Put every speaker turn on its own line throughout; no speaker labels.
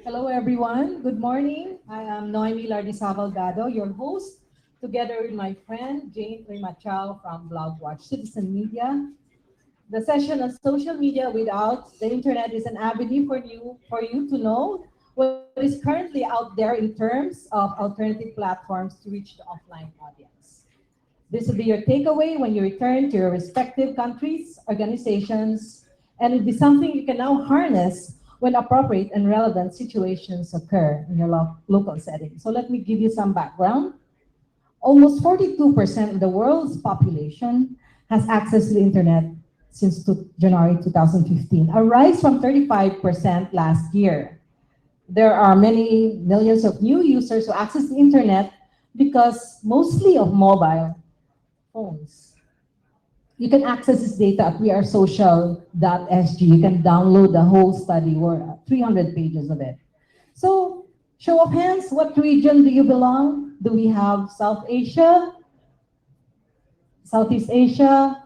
Hello, everyone. Good morning. I am Noemi Lardizavalgado, your host, together with my friend Jane Rimachao from BlogWatch Citizen Media. The session on social media without the internet is an avenue for you to know what is currently out there in terms of alternative platforms to reach the offline audience. This will be your takeaway when you return to your respective countries, organizations, and it'll be something you can now harness when appropriate and relevant situations occur in your local setting. So let me give you some background. Almost 42% of the world's population has access to the internet since January 2015, a rise from 35% last year. There are many millions of new users who access the internet because mostly of mobile phones. You can access this data at wearesocial.sg. You can download the whole study, or 300 pages of it. So, show of hands, what region do you belong? Do we have South Asia, Southeast Asia?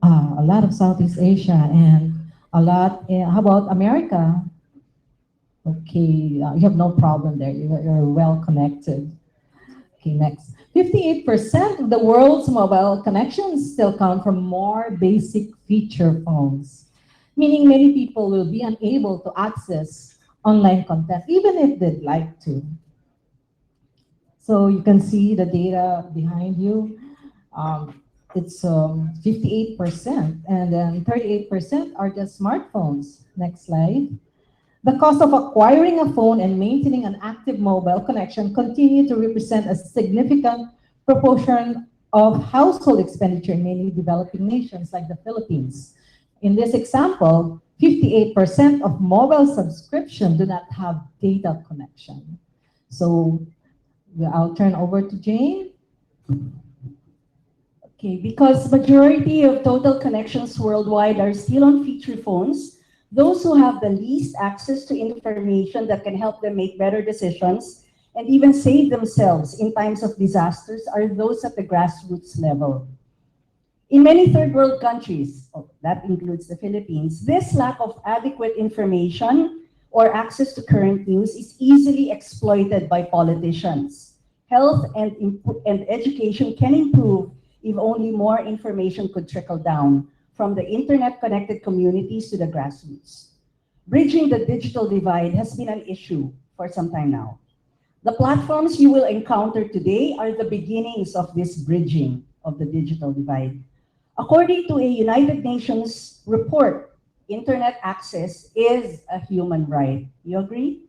A lot of Southeast Asia, and a lot, how about America? Okay, you have no problem there. You're well connected. Okay, next. 58% of the world's mobile connections still come from more basic feature phones, meaning many people will be unable to access online content, even if they'd like to. So you can see the data behind you. It's 58%, and then 38% are just smartphones. Next slide. The cost of acquiring a phone and maintaining an active mobile connection continue to represent a significant proportion of household expenditure in many developing nations like the Philippines. In this example, 58% of mobile subscriptions do not have data connection. So I'll turn over to Jane.
Okay, because majority of total connections worldwide are still on feature phones, those who have the least access to information that can help them make better decisions and even save themselves in times of disasters are those at the grassroots level. In many third world countries, that includes the Philippines, this lack of adequate information or access to current news is easily exploited by politicians. Health and education can improve if only more information could trickle down from the internet-connected communities to the grassroots. Bridging the digital divide has been an issue for some time now. The platforms you will encounter today are the beginnings of this bridging of the digital divide. According to a United Nations report, internet access is a human right. You agree?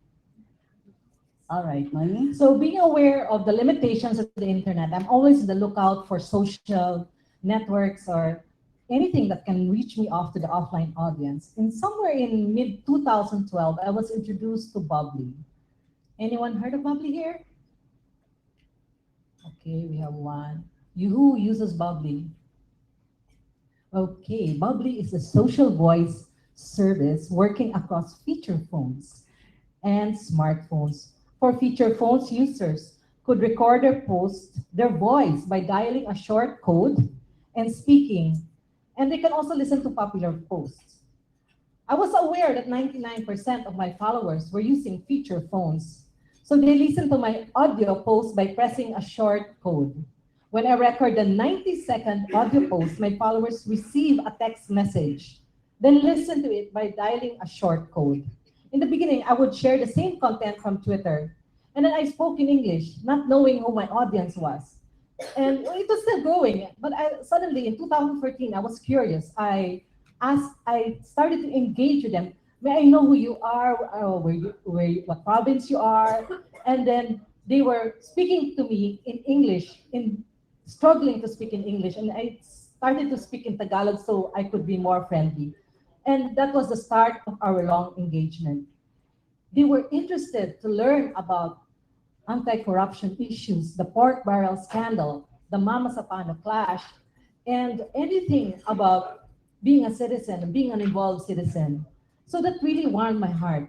All right, Noemi.
So being aware of the limitations of the internet, I'm always on the lookout for social networks or anything that can reach me off to the offline audience. And somewhere in mid-2012, I was introduced to Bubbly. Anyone heard of Bubbly here? Okay, we have one. Who uses Bubbly? Okay, Bubbly is a social voice service working across feature phones and smartphones. For feature phones, users could record their voice by dialing a short code and speaking, and they can also listen to popular posts. I was aware that 99% of my followers were using feature phones, so they listened to my audio post by pressing a short code. When I record a 90-second audio post, my followers receive a text message, then listen to it by dialing a short code. In the beginning, I would share the same content from Twitter, and then I spoke in English, not knowing who my audience was. And it was still growing, but suddenly in 2014, I was curious. I started to engage with them. May I know who you are, what province you are? And then they were speaking to me in English, struggling to speak in English, and I started to speak in Tagalog so I could be more friendly. And that was the start of our long engagement. They were interested to learn about anti-corruption issues, the pork barrel scandal, the Mama Sapano clash, and anything about being a citizen, being an involved citizen. So that really warmed my heart.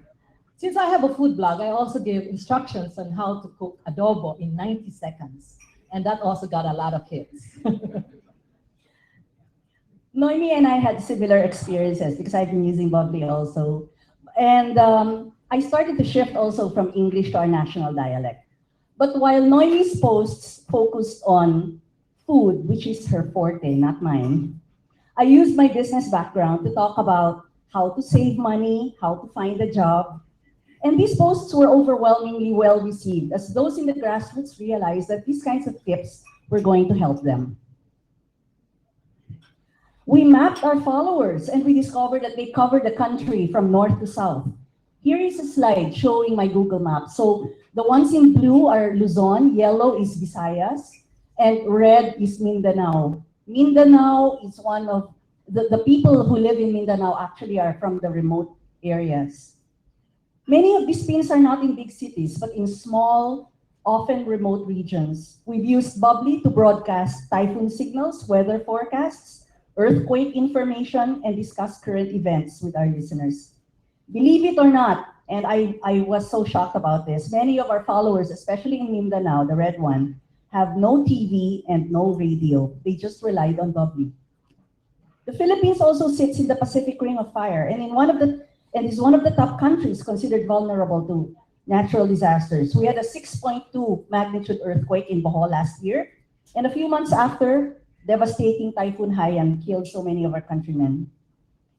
Since I have a food blog, I also give instructions on how to cook adobo in 90 seconds. And that also got a lot of hits.
Noemi and I had similar experiences because I've been using Bubbly also. And I started to shift also from English to our national dialect. But while Noemi's posts focused on food, which is her forte, not mine, I used my business background to talk about how to save money, how to find a job. And these posts were overwhelmingly well received as those in the grassroots realized that these kinds of tips were going to help them. We mapped our followers and we discovered that they covered the country from north to south. Here is a slide showing my Google Maps. So the ones in blue are Luzon, yellow is Visayas, and red is Mindanao. Mindanao is one of the people who live in Mindanao actually are from the remote areas. Many of these pins are not in big cities, but in small, often remote regions. We've used Bubbly to broadcast typhoon signals, weather forecasts, earthquake information, and discuss current events with our listeners. Believe it or not, and I was so shocked about this, many of our followers, especially in Mindanao, the red one, have no TV and no radio. They just relied on Bubbly. The Philippines also sits in the Pacific Ring of Fire and is one of the top countries considered vulnerable to natural disasters. We had a 6.2 magnitude earthquake in Bohol last year, and a few months after, devastating Typhoon Haiyan killed so many of our countrymen.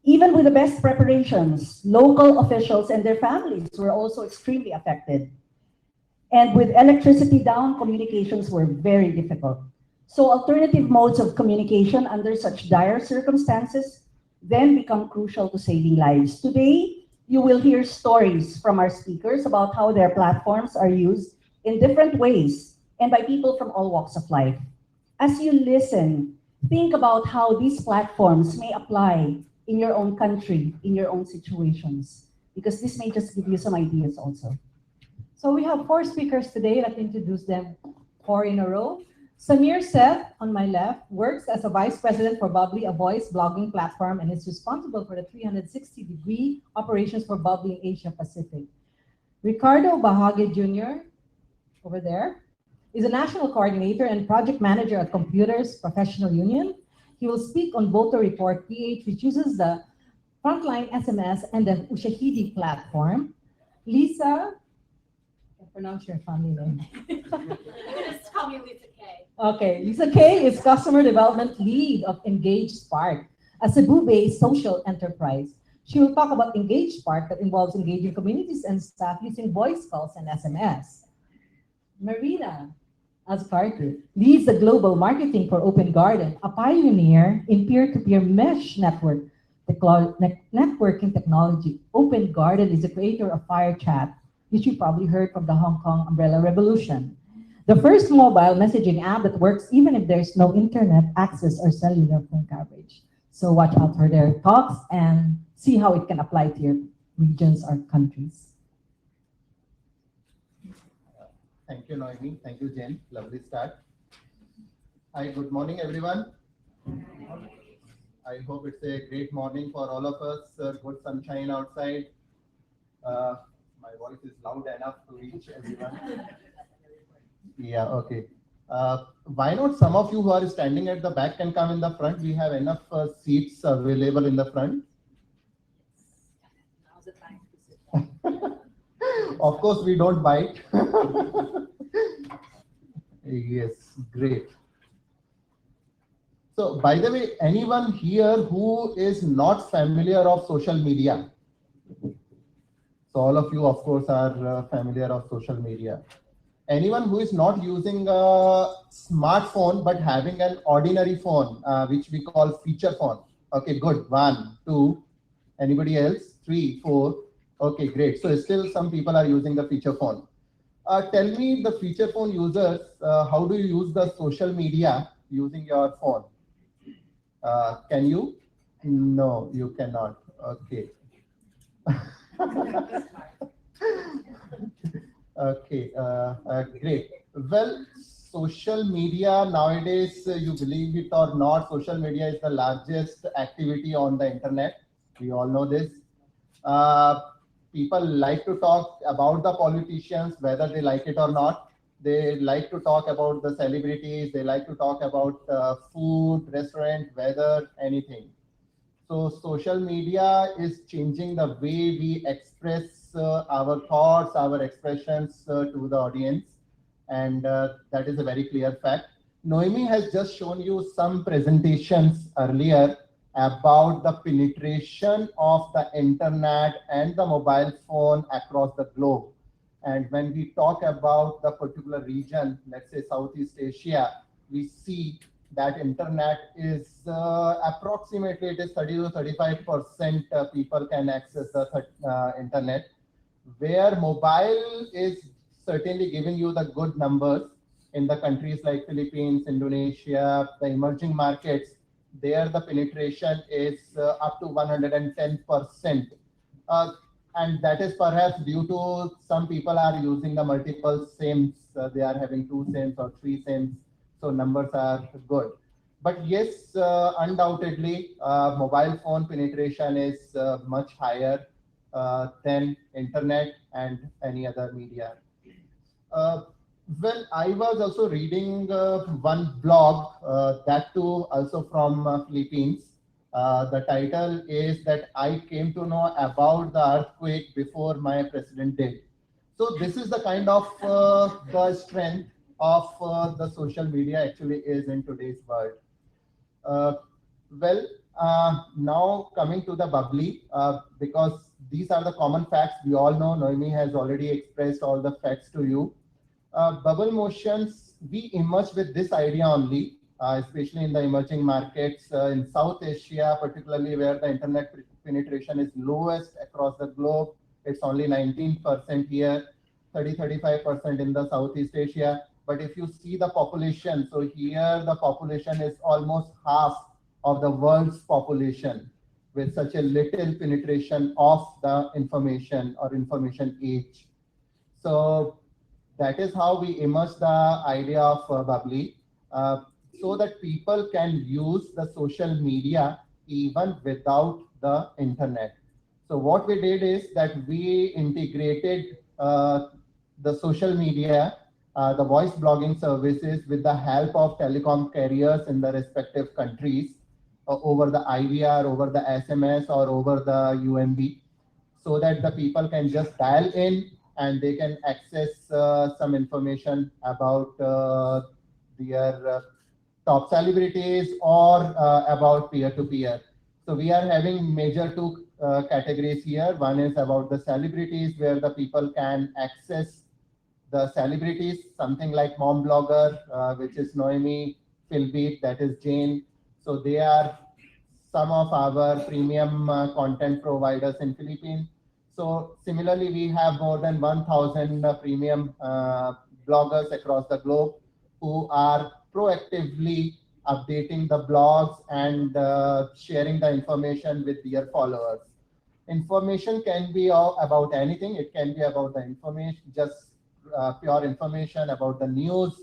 Even with the best preparations, local officials and their families were also extremely affected. And with electricity down, communications were very difficult. So alternative modes of communication under such dire circumstances then become crucial to saving lives. Today, you will hear stories from our speakers about how their platforms are used in different ways and by people from all walks of life. As you listen, think about how these platforms may apply in your own country, in your own situations, because this may just give you some ideas also.
So we have 4 speakers today. Let's introduce them 4 in a row. Samir Seth, on my left, works as a vice president for Bubbly, a voice blogging platform, and is responsible for the 360-degree operations for Bubbly in Asia Pacific. Ricardo Bahage Jr., over there, is a national coordinator and project manager at Computers Professional Union. He will speak on Voter Report PH, which uses the Frontline SMS and the Ushahidi platform. Lisa, I pronounce your family name.
Just call me Lisa K.
Okay, Lisa K is Customer Development Lead of Engage Spark, a Cebu-based social enterprise. She will talk about Engage Spark that involves engaging communities and staff using voice calls and SMS. Marina Azcartu leads the global marketing for Open Garden, a pioneer in peer-to-peer mesh networking technology. Open Garden is the creator of Fire Chat, which you probably heard from the Hong Kong Umbrella Revolution, the first mobile messaging app that works even if there's no internet access or cellular phone coverage. So watch out for their talks and see how it can apply to your regions or countries.
Thank you, Noemi. Thank you, Jen. Lovely start. Hi, good morning, everyone. I hope it's a great morning for all of us. Good sunshine outside. My voice is loud enough to reach everyone. Yeah, okay. Why not some of you who are standing at the back can come in the front? We have enough seats available in the front.
Now's the time to sit down.
Of course, we don't bite. Yes, great. So, by the way, anyone here who is not familiar of social media? So, all of you, of course, are familiar of social media. Anyone who is not using a smartphone but having an ordinary phone, which we call feature phone? Okay, good. 1, 2. Anybody else? 3, 4. Okay, great. So still some people are using the feature phone. Tell me, the feature phone users, how do you use the social media using your phone? Can you? No, you cannot. Okay. Okay, great. Well, social media nowadays, you believe it or not, social media is the largest activity on the internet. We all know this. People like to talk about the politicians, whether they like it or not. They like to talk about the celebrities. They like to talk about food, restaurant, weather, anything. So social media is changing the way we express our thoughts, our expressions to the audience, and that is a very clear fact. Noemi has just shown you some presentations earlier about the penetration of the internet and the mobile phone across the globe. And when we talk about the particular region, let's say Southeast Asia, we see that internet is approximately, it is 30 to 35% people can access the internet, where mobile is certainly giving you the good numbers in the countries like Philippines, Indonesia, the emerging markets. There the penetration is up to 110%. And that is perhaps due to some people are using the multiple SIMs. They are having 2 SIMs or 3 SIMs. So numbers are good. But yes, undoubtedly, mobile phone penetration is much higher than internet and any other media. Well, I was also reading one blog, that too also from Philippines. The title is that I came to know about the earthquake before my president did. So this is the kind of the strength of the social media actually is in today's world. Well, now coming to the bubbly, because these are the common facts we all know. Noemi has already expressed all the facts to you. Bubble motions, we emerged with this idea only, especially in the emerging markets in South Asia, particularly where the internet penetration is lowest across the globe. It's only 19% here, 35% in the Southeast Asia. But if you see the population, so here the population is almost half of the world's population with such a little penetration of the information or information age. So that is how we immerse the idea of bubbly, so that people can use the social media even without the internet. So what we did is that we integrated the social media, the voice blogging services with the help of telecom carriers in the respective countries over the IVR, over the SMS, or over the UMB, so that the people can just dial in and they can access some information about their top celebrities or about peer-to-peer. So we are having major 2 categories here. One is about the celebrities, where the people can access the celebrities, something like Mom Blogger, which is Noemi, Philbeat, that is Jane. So they are some of our premium content providers in Philippines. So similarly, we have more than 1,000 premium bloggers across the globe who are proactively updating the blogs and sharing the information with their followers. Information can be about anything. It can be about the information, just pure information about the news,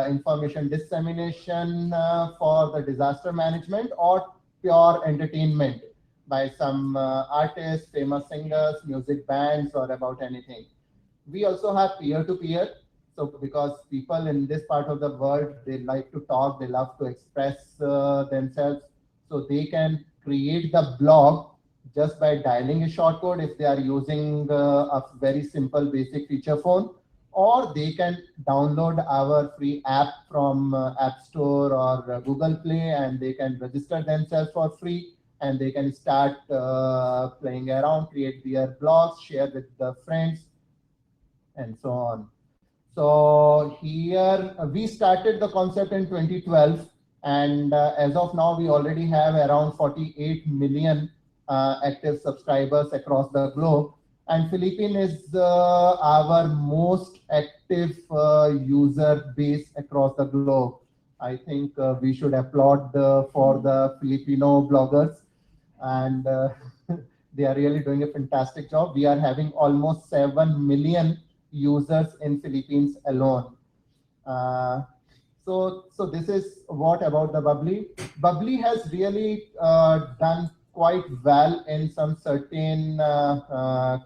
information dissemination for the disaster management, or pure entertainment by some artists, famous singers, music bands, or about anything. We also have peer-to-peer. So because people in this part of the world, they like to talk, they love to express themselves. So they can create the blog just by dialing a short code if they are using a very simple basic feature phone, or they can download our free app from App Store or Google Play, and they can register themselves for free, and they can start playing around, create their blogs, share with the friends, and so on. So here we started the concept in 2012, and as of now, we already have around 48 million active subscribers across the globe. And Philippines is our most active user base across the globe. I think we should applaud for the Filipino bloggers, and they are really doing a fantastic job. We are having almost 7 million users in Philippines alone. So this is what about the bubbly. Bubbly has really done quite well in some certain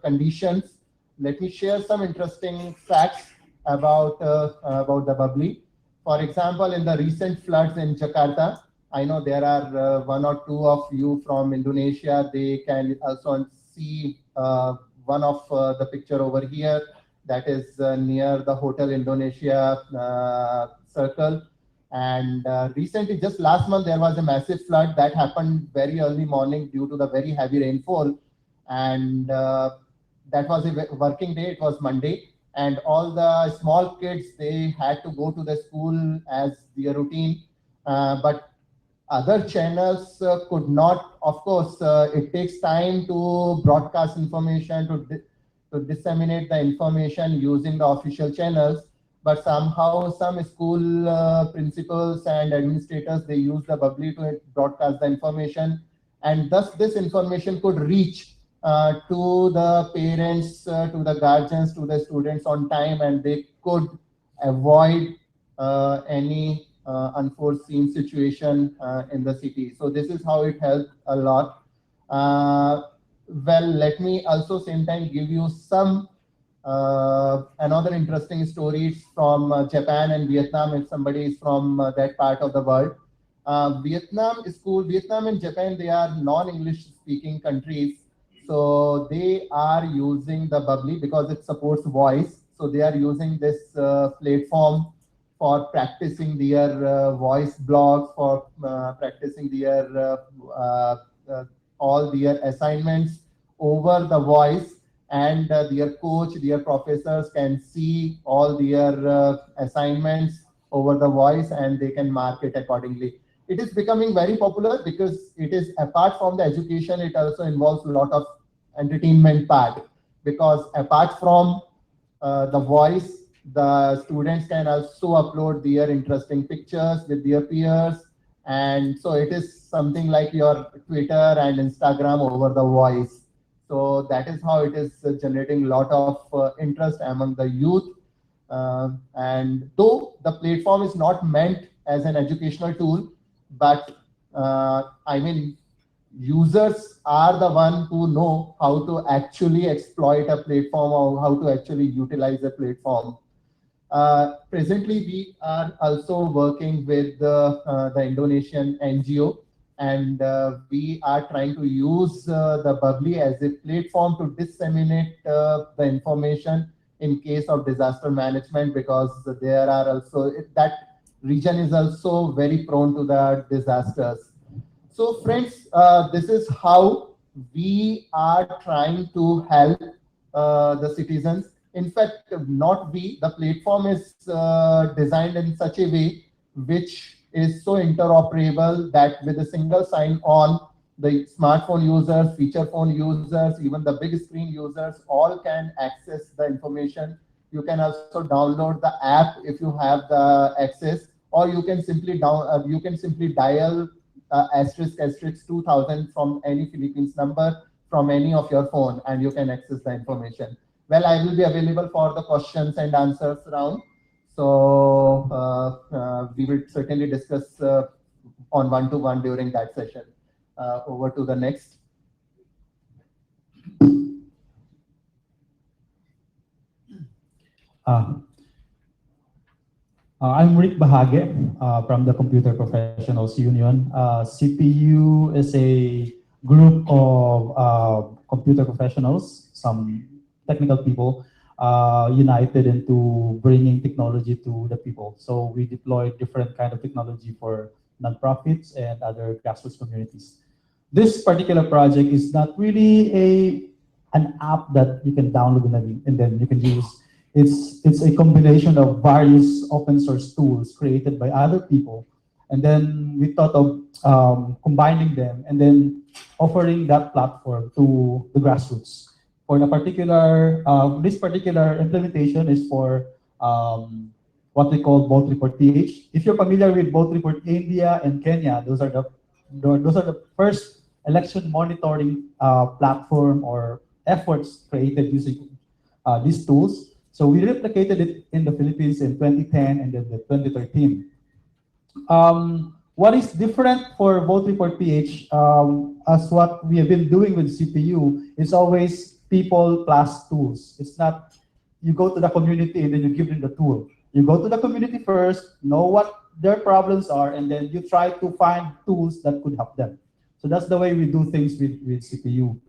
conditions. Let me share some interesting facts about the bubbly. For example, in the recent floods in Jakarta, I know there are 1 or 2 of you from Indonesia. They can also see one of the picture over here, that is near the Hotel Indonesia circle. And recently, just last month, there was a massive flood that happened very early morning due to the very heavy rainfall. And that was a working day, it was Monday. And all the small kids, they had to go to the school as their routine. But other channels could not, of course, it takes time to broadcast information, to disseminate the information using the official channels. But somehow some school principals and administrators, they use the bubbly to broadcast the information. And thus this information could reach to the parents, to the guardians, to the students on time, and they could avoid any unforeseen situation in the city. So this is how it helped a lot. Well, let me also same time give you some another interesting stories from Japan and Vietnam if somebody is from that part of the world. Vietnam and Japan, they are non-English speaking countries. So they are using the Bubbly because it supports voice. So they are using this platform for practicing their voice blogs, for practicing their all their assignments over the voice, and their coach, their professors can see all their assignments over the voice, and they can mark it accordingly. It is becoming very popular because it is, apart from the education, it also involves a lot of entertainment part, because apart from the voice, the students can also upload their interesting pictures with their peers. And so it is something like your Twitter and Instagram over the voice. So that is how it is generating a lot of interest among the youth. And though the platform is not meant as an educational tool, but I mean, users are the one who know how to actually exploit a platform or how to actually utilize a platform. Presently, we are also working with the Indonesian NGO, and we are trying to use the Bubbly as a platform to disseminate the information in case of disaster management, because there are also, that region is also very prone to the disasters. So friends, this is how we are trying to help the citizens. In fact, not we, the platform is designed in such a way which is so interoperable that with a single sign on, the smartphone users, feature phone users, even the big screen users, all can access the information. You can also download the app if you have the access, or you can simply dial asterisk asterisk 2000 from any Philippines number from any of your phone, and you can access the information. Well, I will be available for the questions and answers round. So we will certainly discuss on one-to-one during that session. Over to the next.
I'm Rick Bahage from the Computer Professionals Union. CPU is a group of computer professionals, some technical people, united into bringing technology to the people. So we deploy different kind of technology for nonprofits and other grassroots communities. This particular project is not really an app that you can download and then you can use. It's a combination of various open source tools created by other people, and then we thought of combining them and then offering that platform to the grassroots. For the particular, this particular implementation is for what we call Vote Report PH. If you're familiar with Vote Report India and Kenya, those are the first election monitoring platform or efforts created using these tools. So we replicated it in the Philippines in 2010 and then the 2013. What is different for Vote Report PH, as what we have been doing with CPU, is always people plus tools. It's not you go to the community and then you give them the tool. You go to the community first, know what their problems are, and then you try to find tools that could help them. So that's the way we do things with CPU.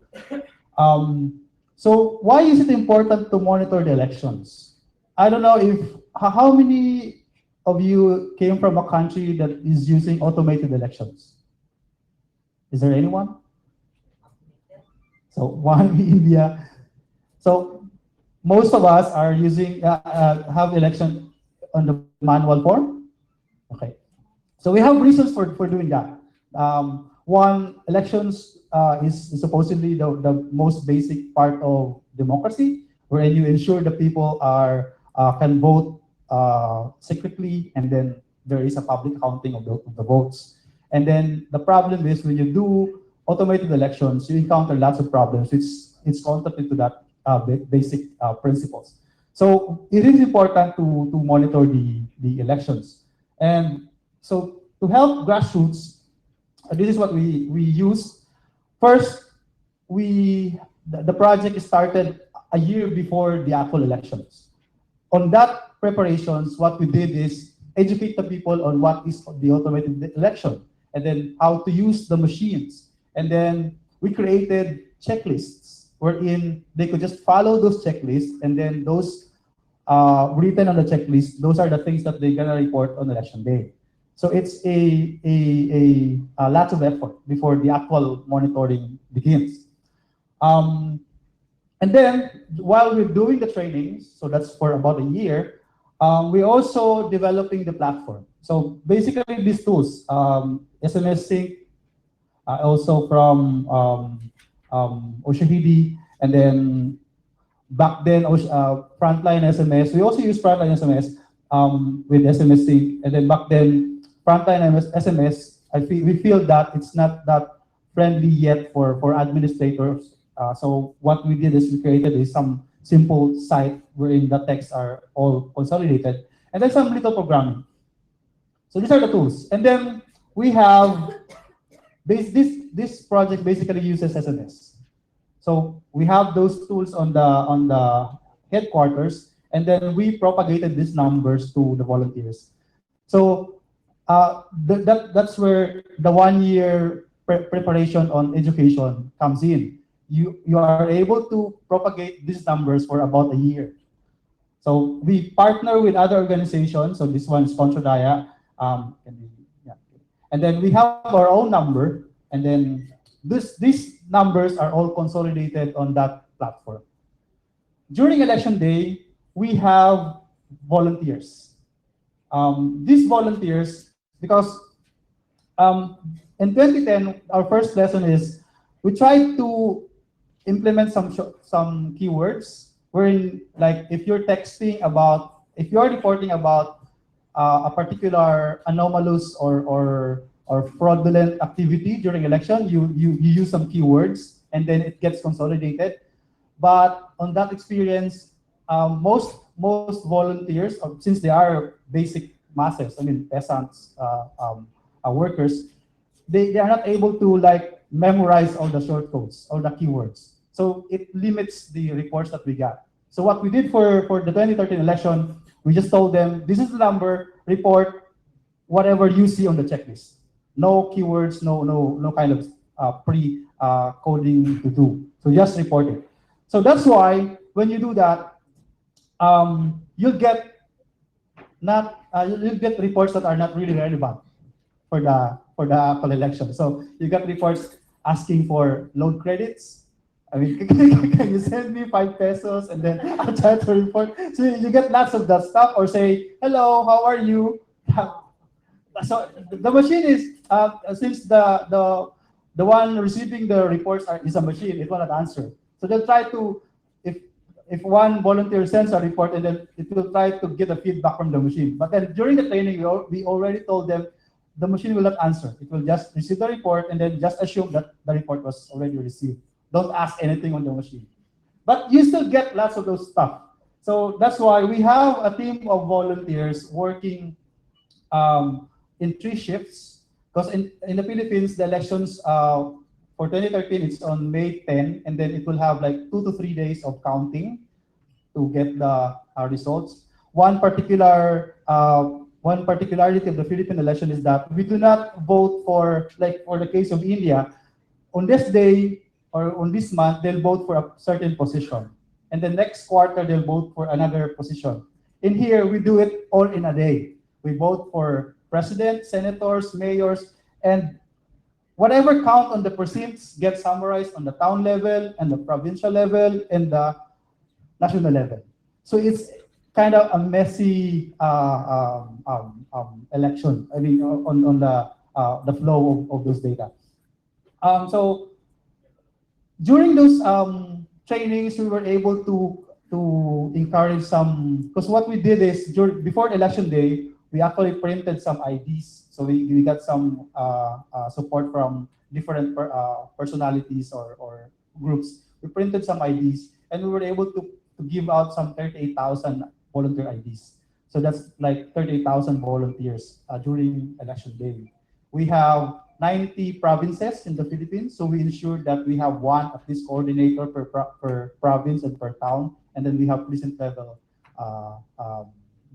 So why is it important to monitor the elections? I don't know if how many of you came from a country that is using automated elections? Is there anyone? So one in India. So most of us are using have election on the manual form. Okay. So we have reasons for doing that. One, elections is supposedly the most basic part of democracy, wherein you ensure the people can vote secretly, and then there is a public counting of the votes. And then the problem is when you do automated elections, you encounter lots of problems. It's contrary to that basic principles. So it is important to monitor the elections. And so to help grassroots, this is what we use. First, the project started a year before the actual elections. On that preparations, what we did is educate the people on what is the automated election, and then how to use the machines. And then we created checklists wherein they could just follow those checklists, and then those written on the checklist, those are the things that they're gonna report on election day. So it's a lot of effort before the actual monitoring begins. And then while we're doing the trainings, so that's for about a year, we're also developing the platform. So basically these tools, SMS Sync, also from Oshahidi, and then back then Frontline SMS. We also use Frontline SMS with SMS Sync, and then back then Frontline SMS, we feel that it's not that friendly yet for administrators. So what we did is we created some simple site wherein the texts are all consolidated, and then some little programming. So these are the tools. And then we have this project basically uses SMS. So we have those tools on the headquarters, and then we propagated these numbers to the volunteers. So that's where the 1 year preparation on education comes in. You are able to propagate these numbers for about a year. So we partner with other organizations. So this one is Contradaya. And then we have our own number, and then these numbers are all consolidated on that platform. During election day, we have volunteers. These volunteers, because in 2010, our first lesson is we tried to implement some keywords wherein, like, if you're reporting about a particular anomalous or fraudulent activity during election, you use some keywords, and then it gets consolidated. But on that experience, most volunteers, since they are basic masses, I mean peasants, workers, they are not able to like memorize all the short codes or the keywords. So it limits the reports that we got. So what we did for the 2013 election, we just told them, this is the number, report whatever you see on the checklist. No keywords, no kind of pre-coding to do. So just report it. So that's why when you do that, you'll get reports that are not really relevant for the actual election. So you get reports asking for loan credits. I mean, can you send me 5 pesos and then I'll try to report. So you get lots of that stuff, or say, hello, how are you? So the machine is, since the one receiving the reports is a machine, it will not answer. So they'll try to, if one volunteer sends a report, and then it will try to get a feedback from the machine. But then during the training, we already told them the machine will not answer. It will just receive the report and then just assume that the report was already received. Don't ask anything on the machine. But you still get lots of those stuff. So that's why we have a team of volunteers working in 3 shifts. Because in the Philippines, the elections for 2013, it's on May 10, and then it will have like 2 to 3 days of counting to get the results. One particularity of the Philippine election is that we do not vote for the case of India. On this day, or on this month, they'll vote for a certain position. And the next quarter, they'll vote for another position. In here, we do it all in a day. We vote for president, senators, mayors, and whatever count on the precincts gets summarized on the town level and the provincial level and the national level. So it's kind of a messy election. I mean, on the flow of those data. So during those trainings, we were able to encourage some, because what we did is before election day, we actually printed some IDs. So we got some support from different personalities or groups. We printed some IDs, and we were able to give out some 38,000 volunteer IDs. So that's like 38,000 volunteers during election day. We have 90 provinces in the Philippines, so we ensure that we have one at least coordinator per province and per town, and then we have precinct level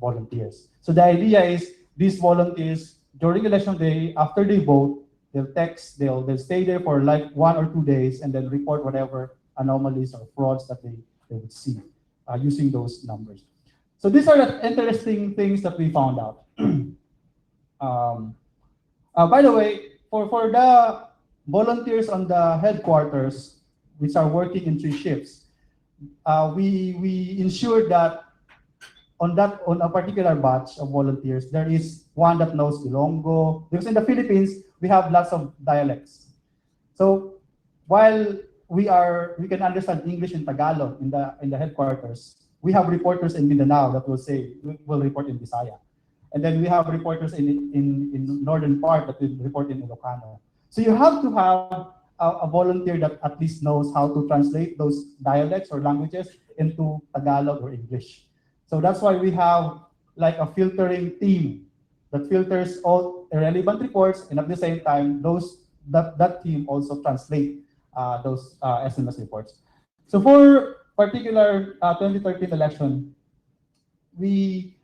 volunteers. So the idea is these volunteers during election day, after they vote, they'll text, they'll stay there for like 1 or 2 days, and then report whatever anomalies or frauds that they would see using those numbers. So these are the interesting things that we found out. By the way, for the volunteers on the headquarters, which are working in 3 shifts, we ensure that on a particular batch of volunteers, there is one that knows Ilonggo. Because in the Philippines, we have lots of dialects. So while we can understand English and Tagalog in the headquarters, we have reporters in Mindanao that will report in Bisaya. And then we have reporters in northern part that will report in Ilocano. So you have to have a volunteer that at least knows how to translate those dialects or languages into Tagalog or English. So that's why we have like a filtering team that filters all irrelevant reports, and at the same time, that team also translate those SMS reports. So for particular 2013 election, we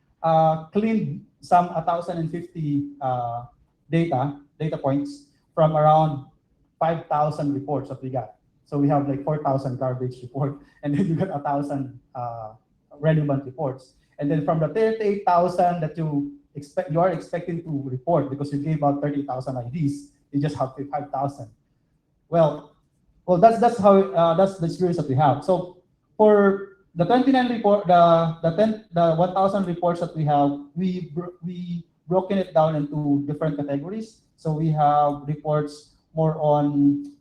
cleaned some 1,050 data points from around 5,000 reports that we got. So we have like 4,000 garbage report, and then you got 1,000 relevant reports. And then from the 38,000 that you are expecting to report because you gave out 30,000 IDs, you just have 5,000. Well, that's how that's the experience that we have. So for the 29 report, the 1,000 reports that we have, we broken it down into different categories. So we have reports more on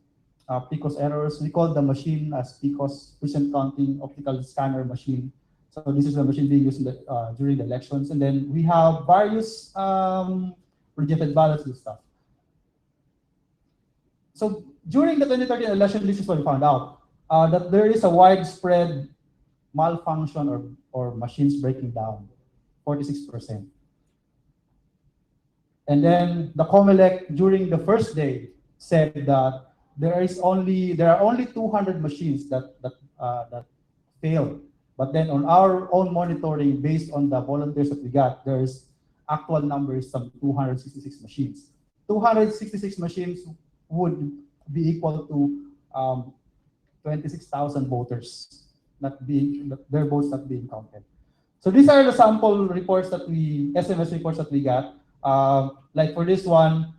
PICOS errors. We call the machine as PICOS, Present Counting Optical Scanner Machine. So this is the machine being used during the elections. And then we have various rejected ballots and stuff. So during the 2013 election, this is what we found out, that there is a widespread malfunction or machines breaking down, 46%. And then the COMELEC during the first day said that there are only 200 machines that failed. But then on our own monitoring, based on the volunteers that we got, there's actual numbers of 266 machines. 266 machines would be equal to 26,000 voters their votes not being counted. So these are the sample reports SMS reports that we got. Like for this one,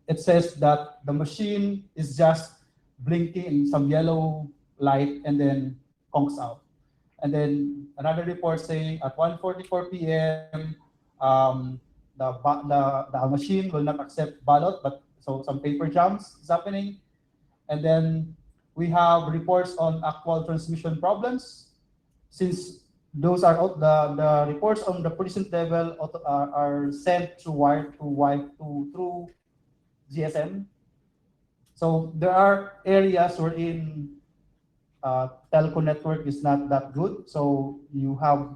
it says that the machine is just blinking in some yellow light and then conks out. And then another report saying at 1:44 p.m. The machine will not accept ballot, but so some paper jams is happening. And then we have reports on actual transmission problems. Since those are the reports on the precinct level are sent through through GSM. So there are areas wherein telco network is not that good. So you have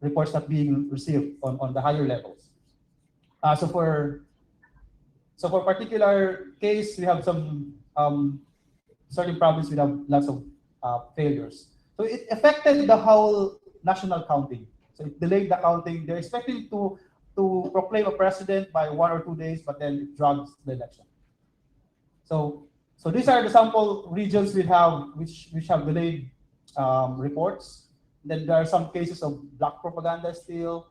reports not being received on the higher levels. So for particular case, we have some certain provinces we have lots of failures. So it affected the whole national counting. So it delayed the counting. They're expecting to proclaim a president by 1 or 2 days, but then it drags the election. So So these are the sample regions we have, which have delayed reports. Then there are some cases of black propaganda still.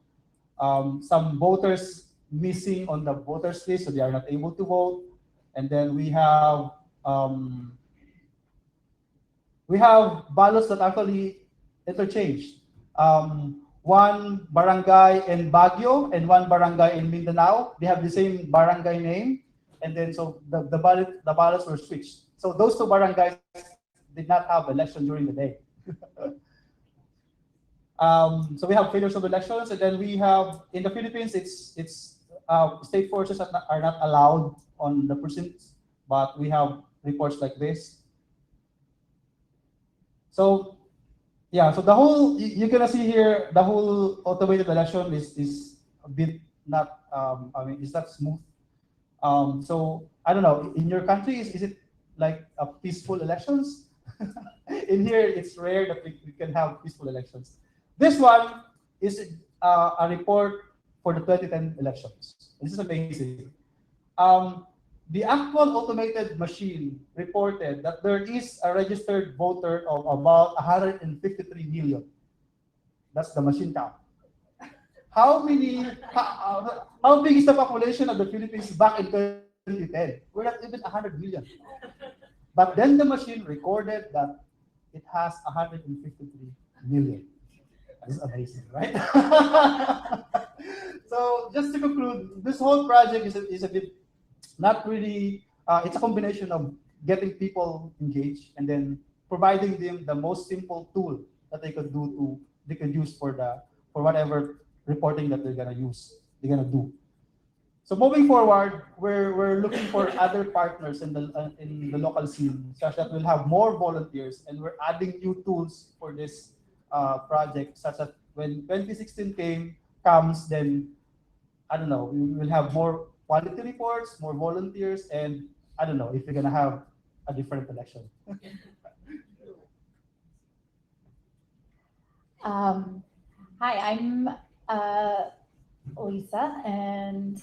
Some voters missing on the voters list, so they are not able to vote. And then we have ballots that actually interchanged. One barangay in Baguio and one barangay in Mindanao, they have the same barangay name, and then so the ballots were switched. So those two barangays did not have election during the day. So we have failures of elections, and then we have in the Philippines, it's state forces are not allowed on the precincts, but we have reports like this. So yeah, so the whole you're gonna see here the whole automated election is a bit not I mean it's not smooth. So I don't know, in your country is it like a peaceful elections? In here it's rare that we can have peaceful elections. This one is a report for the 2010 elections. This is amazing. The actual automated machine reported that there is a registered voter of about 153 million. That's the machine count. How big is the population of the Philippines back in 2010? We're not even 100 million. But then the machine recorded that it has 153 million. That's amazing, right? So just to conclude, this whole project is a bit not really, it's a combination of getting people engaged and then providing them the most simple tool that they could use for whatever reporting that they're gonna do. So moving forward, we're looking for other partners in the local scene, such that we'll have more volunteers, and we're adding new tools for this project, such that when 2016 comes, then I don't know, we will have more quality reports, more volunteers, and I don't know if we're gonna have a different election.
Hi, I'm Lisa, and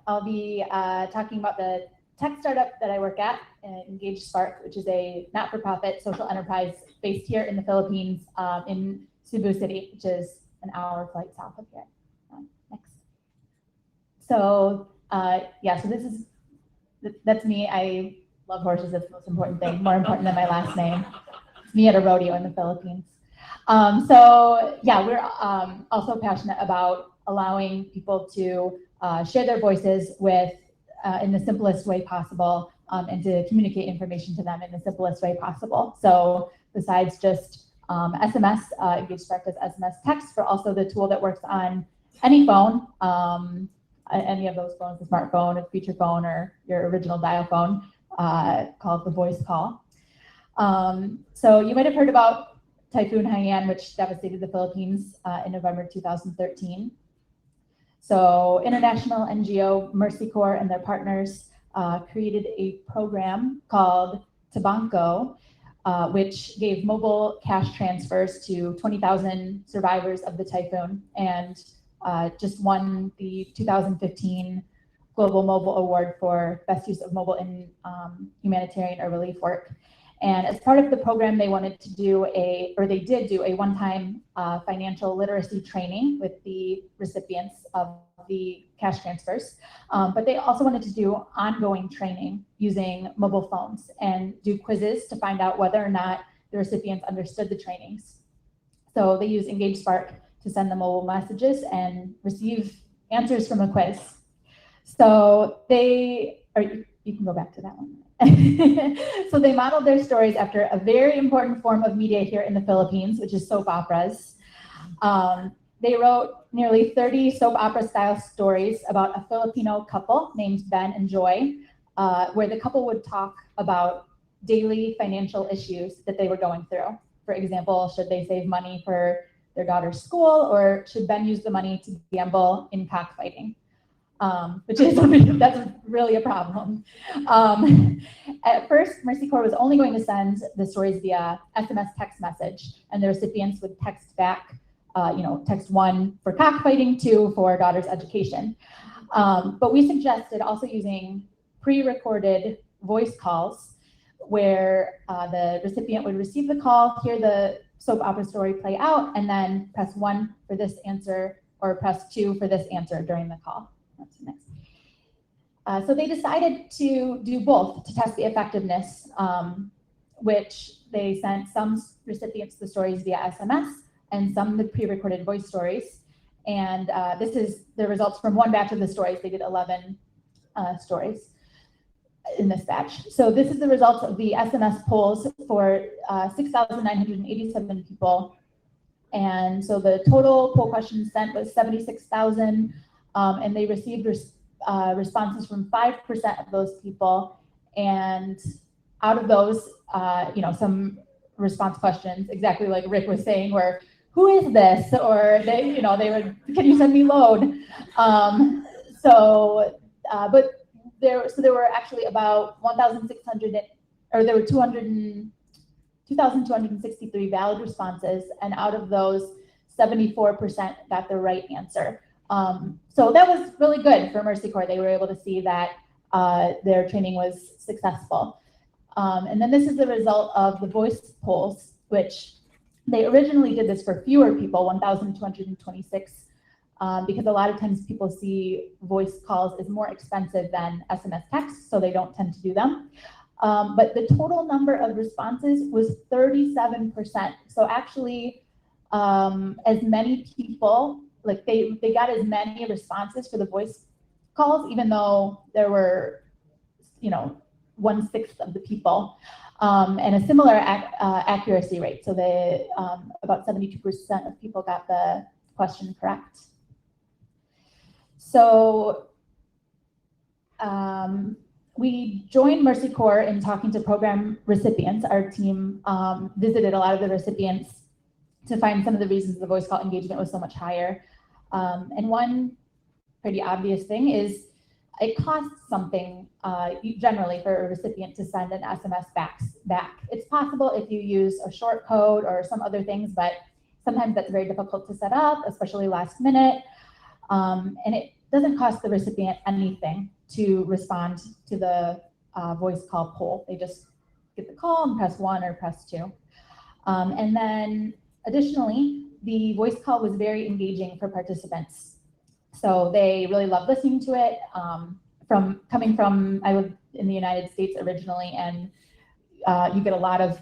I'll be talking about the tech startup that I work at, Engage Spark, which is a not-for-profit social enterprise based here in the Philippines, in Cebu City, which is an hour flight south of here. Next. So yeah, so that's me. I love horses. That's the most important thing, more important than my last name. It's me at a rodeo in the Philippines. So yeah, we're also passionate about allowing people to share their voices with in the simplest way possible, and to communicate information to them in the simplest way possible. So besides just SMS, Engage Spark does SMS text, but also the tool that works on any phone, any of those phones, the smartphone, a feature phone, or your original dial phone, called the voice call. So you might have heard about Typhoon Haiyan, which devastated the Philippines in November 2013. So international NGO Mercy Corps and their partners created a program called Tabanco, which gave mobile cash transfers to 20,000 survivors of the typhoon, and just won the 2015 Global Mobile Award for Best Use of Mobile in Humanitarian or Relief Work. And as part of the program, they wanted to do they did do a one-time financial literacy training with the recipients of the cash transfers. But they also wanted to do ongoing training using mobile phones and do quizzes to find out whether or not the recipients understood the trainings. So they use Engage Spark to send the mobile messages and receive answers from a quiz. So you can go back to that one. So they modeled their stories after a very important form of media here in the Philippines, which is soap operas. They wrote nearly 30 soap opera style stories about a Filipino couple named Ben and Joy, where the couple would talk about daily financial issues that they were going through. For example, should they save money for their daughter's school, or should Ben use the money to gamble in cockfighting? That's really a problem. At first, Mercy Corps was only going to send the stories via SMS text message, and the recipients would text back, text 1 for cockfighting, 2 for daughter's education. But we suggested also using pre-recorded voice calls where the recipient would receive the call, hear the soap opera story play out, and then press 1 for this answer or press 2 for this answer during the call. That's next. So they decided to do both to test the effectiveness, which they sent some recipients the stories via SMS and some the pre-recorded voice stories. And this is the results from one batch of the stories. They did 11 stories in this batch. So this is the results of the SMS polls for 6,987 people. And so the total poll questions sent was 76,000, and they received responses from 5% of those people. And out of those, some response questions, exactly like Rick was saying, were, who is this? Or they would, can you send me load? But there were actually about 1,600, or there were 2,263 valid responses, and out of those, 74% got the right answer. So that was really good for Mercy Corps. They were able to see that their training was successful. And then this is the result of the voice polls, which they originally did this for fewer people, 1,226, because a lot of times people see voice calls as more expensive than SMS text, so they don't tend to do them. But the total number of responses was 37%. So actually, as many people, like they got as many responses for the voice calls, even though there were, 1/6 of the people, and a similar accuracy rate. So about 72% of people got the question correct. So we joined Mercy Corps in talking to program recipients. Our team visited a lot of the recipients to find some of the reasons the voice call engagement was so much higher. And one pretty obvious thing is it costs something generally for a recipient to send an SMS back. It's possible if you use a short code or some other things, but sometimes that's very difficult to set up, especially last minute. And it doesn't cost the recipient anything to respond to the voice call poll. They just get the call and press 1 or press 2. And then additionally, the voice call was very engaging for participants. So they really loved listening to it. I lived in the United States originally, and you get a lot of,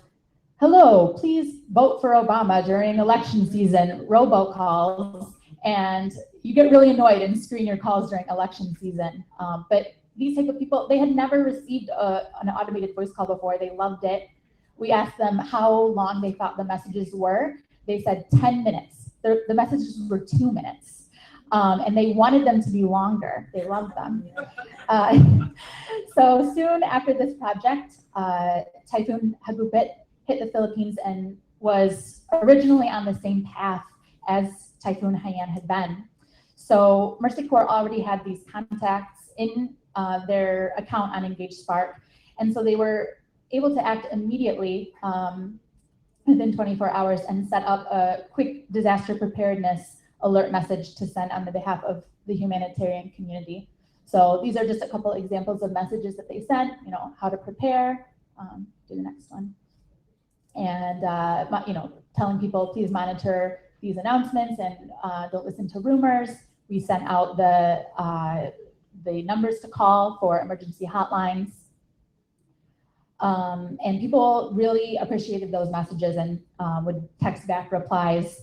hello, please vote for Obama during election season, robocalls, and you get really annoyed and screen your calls during election season. But these type of people, they had never received an automated voice call before. They loved it. We asked them how long they thought the messages were. They said 10 minutes. The messages were 2 minutes. And they wanted them to be longer. They loved them. So soon after this project, Typhoon Hagupit hit the Philippines and was originally on the same path as Typhoon Haiyan had been. So Mercy Corps already had these contacts in their account on Engage Spark. And so they were able to act immediately within 24 hours and set up a quick disaster preparedness alert message to send on the behalf of the humanitarian community. So these are just a couple examples of messages that they sent, how to prepare. Do the next one. And, telling people, please monitor these announcements and don't listen to rumors. We sent out the numbers to call for emergency hotlines. And people really appreciated those messages and would text back replies,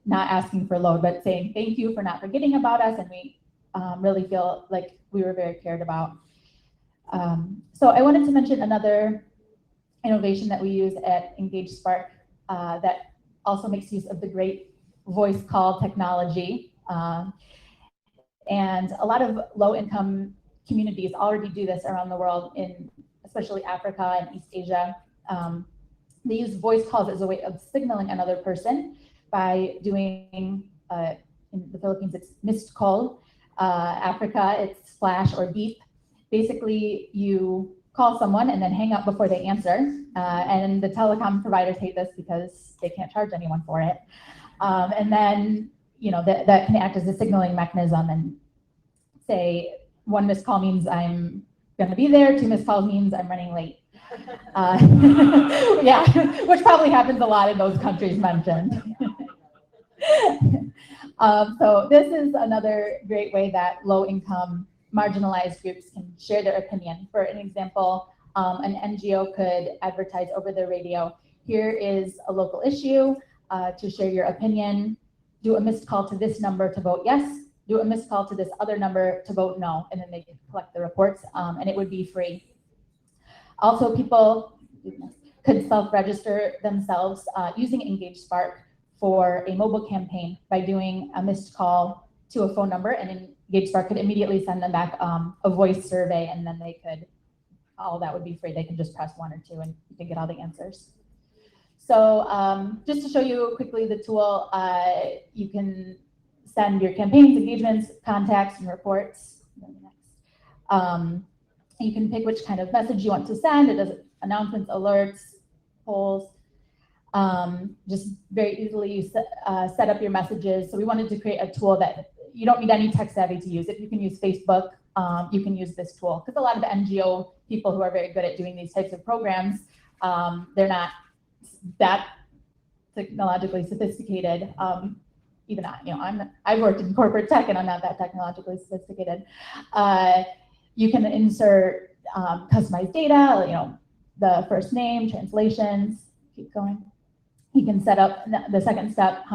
not asking for load, but saying thank you for not forgetting about us, and we really feel like we were very cared about. So I wanted to mention another innovation that we use at Engage Spark that also makes use of the great voice call technology. And a lot of low-income communities already do this around the world, in especially Africa and East Asia. They use voice calls as a way of signaling another person by doing, in the Philippines, it's missed call. Africa, it's flash or beep. Basically, you call someone and then hang up before they answer. And the telecom providers hate this because they can't charge anyone for it. And then, that can act as a signaling mechanism and say, one missed call means I'm gonna be there. 2 missed calls means I'm running late. Yeah, which probably happens a lot in those countries mentioned. So this is another great way that low-income, marginalized groups can share their opinion. For an example, an NGO could advertise over the radio, here is a local issue, to share your opinion, do a missed call to this number to vote yes, do a missed call to this other number to vote no, and then they can collect the reports, and it would be free. Also, people could self-register themselves using Engage Spark for a mobile campaign by doing a missed call to a phone number, and Engage Spark could immediately send them back a voice survey, and then they could, all that would be free. They could just press 1 or 2 and you can get all the answers. So just to show you quickly the tool, you can send your campaigns, engagements, contacts, and reports. You can pick which kind of message you want to send. It does announcements, alerts, polls. Just very easily you set up your messages. So we wanted to create a tool that you don't need any tech savvy to use it. You can use Facebook, you can use this tool. Because a lot of NGO people who are very good at doing these types of programs, they're not that technologically sophisticated. Even I've worked in corporate tech and I'm not that technologically sophisticated. You can insert customized data, the first name, translations, keep going. You can set up the second step,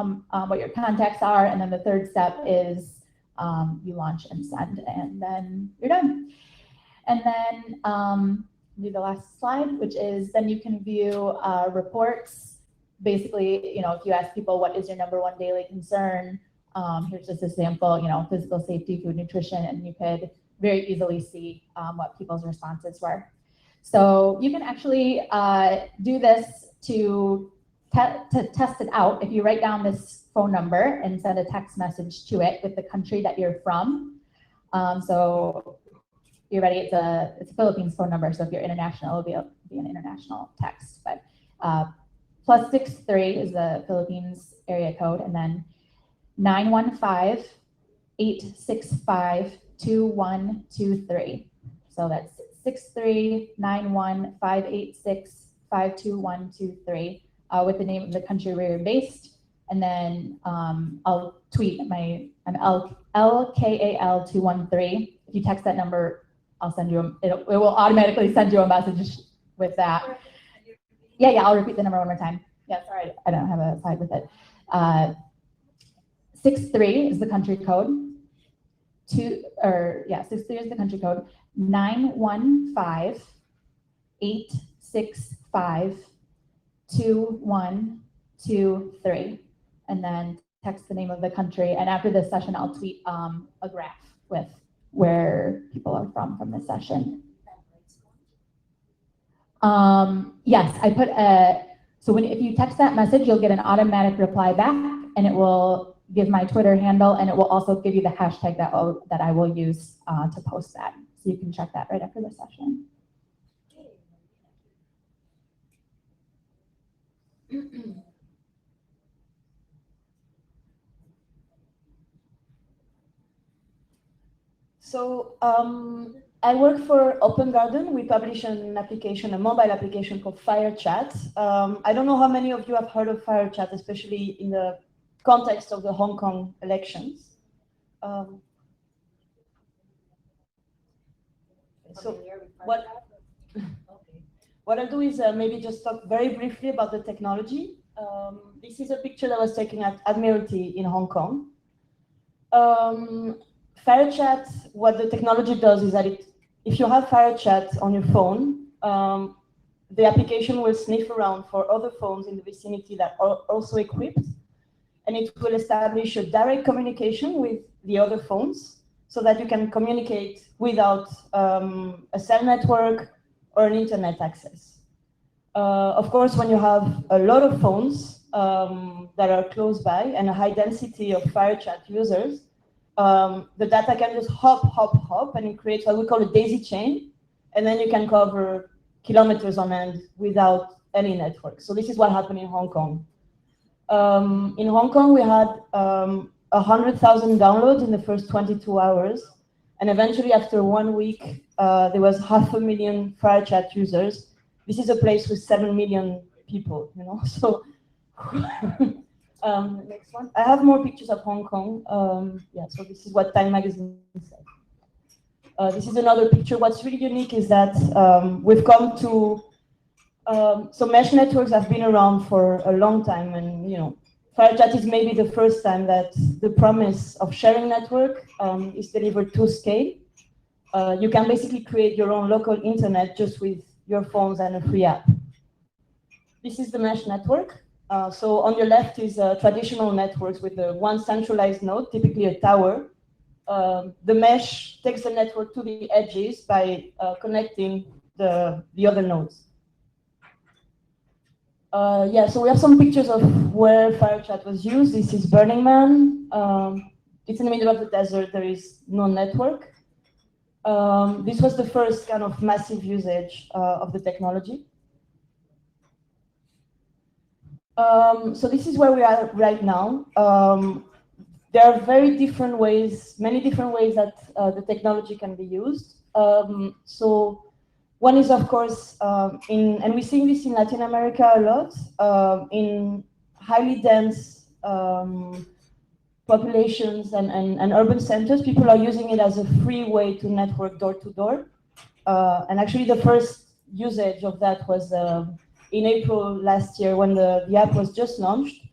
what your contacts are, and then the third step is you launch and send, and then you're done. And then do the last slide, which is then you can view reports. Basically, if you ask people what is your #1 daily concern, here's just a sample, physical safety, food, nutrition, and you could very easily see what people's responses were. So you can actually do this to test it out. If you write down this phone number and send a text message to it with the country that you're from. So you're ready, it's a Philippines phone number. So if you're international, it'll be an international text. But +63 is the Philippines area code, and then 915-865-2123. So that's 6391-586-52123 with the name of the country where you're based. And then I'll tweet I'm LKAL213. If you text that number, I'll send you it will automatically send you a message with that. Yeah, I'll repeat the number one more time. Yeah, sorry, I don't have a slide with it. 63 is the country code. 63 is the country code. 915-865-2123, and then text the name of the country. And after this session, I'll tweet a graph with where people are from this session. Yes, I put if you text that message, you'll get an automatic reply back, and it will give my Twitter handle, and it will also give you the hashtag that I will use to post that. So you can check that right after the session.
So I work for Open Garden. We publish an application, a mobile application called FireChat. I don't know how many of you have heard of FireChat, especially in the context of the Hong Kong elections. So what I'll do is maybe just talk very briefly about the technology. This is a picture that was taken at Admiralty in Hong Kong. FireChat, what the technology does is that if you have FireChat on your phone, the application will sniff around for other phones in the vicinity that are also equipped, and it will establish a direct communication with the other phones so that you can communicate without a cell network or an internet access. Of course, when you have a lot of phones that are close by and a high density of FireChat users, the data can just hop, and it creates what we call a daisy chain, and then you can cover kilometers on end without any network. So this is what happened in Hong Kong. In Hong Kong, we had 100,000 downloads in the first 22 hours, And eventually, after 1 week, there was 500,000 FireChat users. This is a place with 7 million people, you know. So, next one. I have more pictures of Hong Kong. Yeah, so this is what Time Magazine said. This is another picture. What's really unique is that we've come to. So mesh networks have been around for a long time, and you know, FireChat is maybe the first time that the promise of sharing network is delivered to scale. You can basically create your own local internet just with your phones and a free app. This is the mesh network. So on your left is traditional networks with the one centralized node, typically a tower. The mesh takes the network to the edges by connecting the other nodes. Yeah, so we have some pictures of where FireChat was used. This is Burning Man. It's in the middle of the desert. There is no network. This was the first kind of massive usage of the technology. So this is where we are right now. There are very different ways, many different ways that the technology can be used. So one is, of course, and we're seeing this in Latin America a lot, in highly dense populations and urban centers. People are using it as a free way to network door to door. And actually, the first usage of that was in April last year when the app was just launched.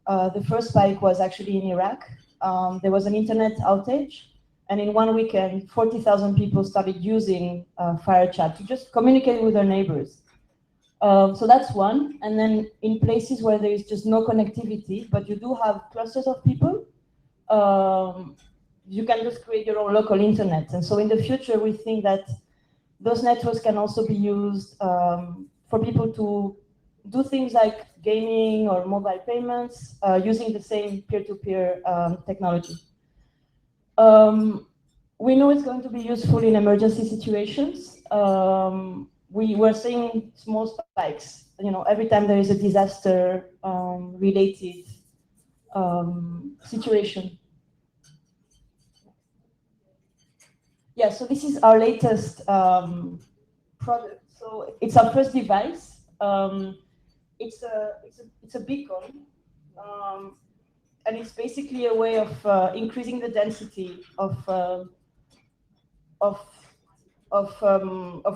The first spike was actually in Iraq. There was an internet outage. And in 1 weekend, 40,000 people started using FireChat to just communicate with their neighbors. So that's one. And then in places where there is just no connectivity, but you do have clusters of people, you can just create your own local internet. And so in the future, we think that those networks can also be used for people to do things like gaming or mobile payments using the same peer-to-peer technology. We know it's going to be useful in emergency situations. We were seeing small spikes. You know, every time there is a disaster related situation. Yeah, so this is our latest product. So it's our first device. It's a beacon. And it's basically a way of increasing the density of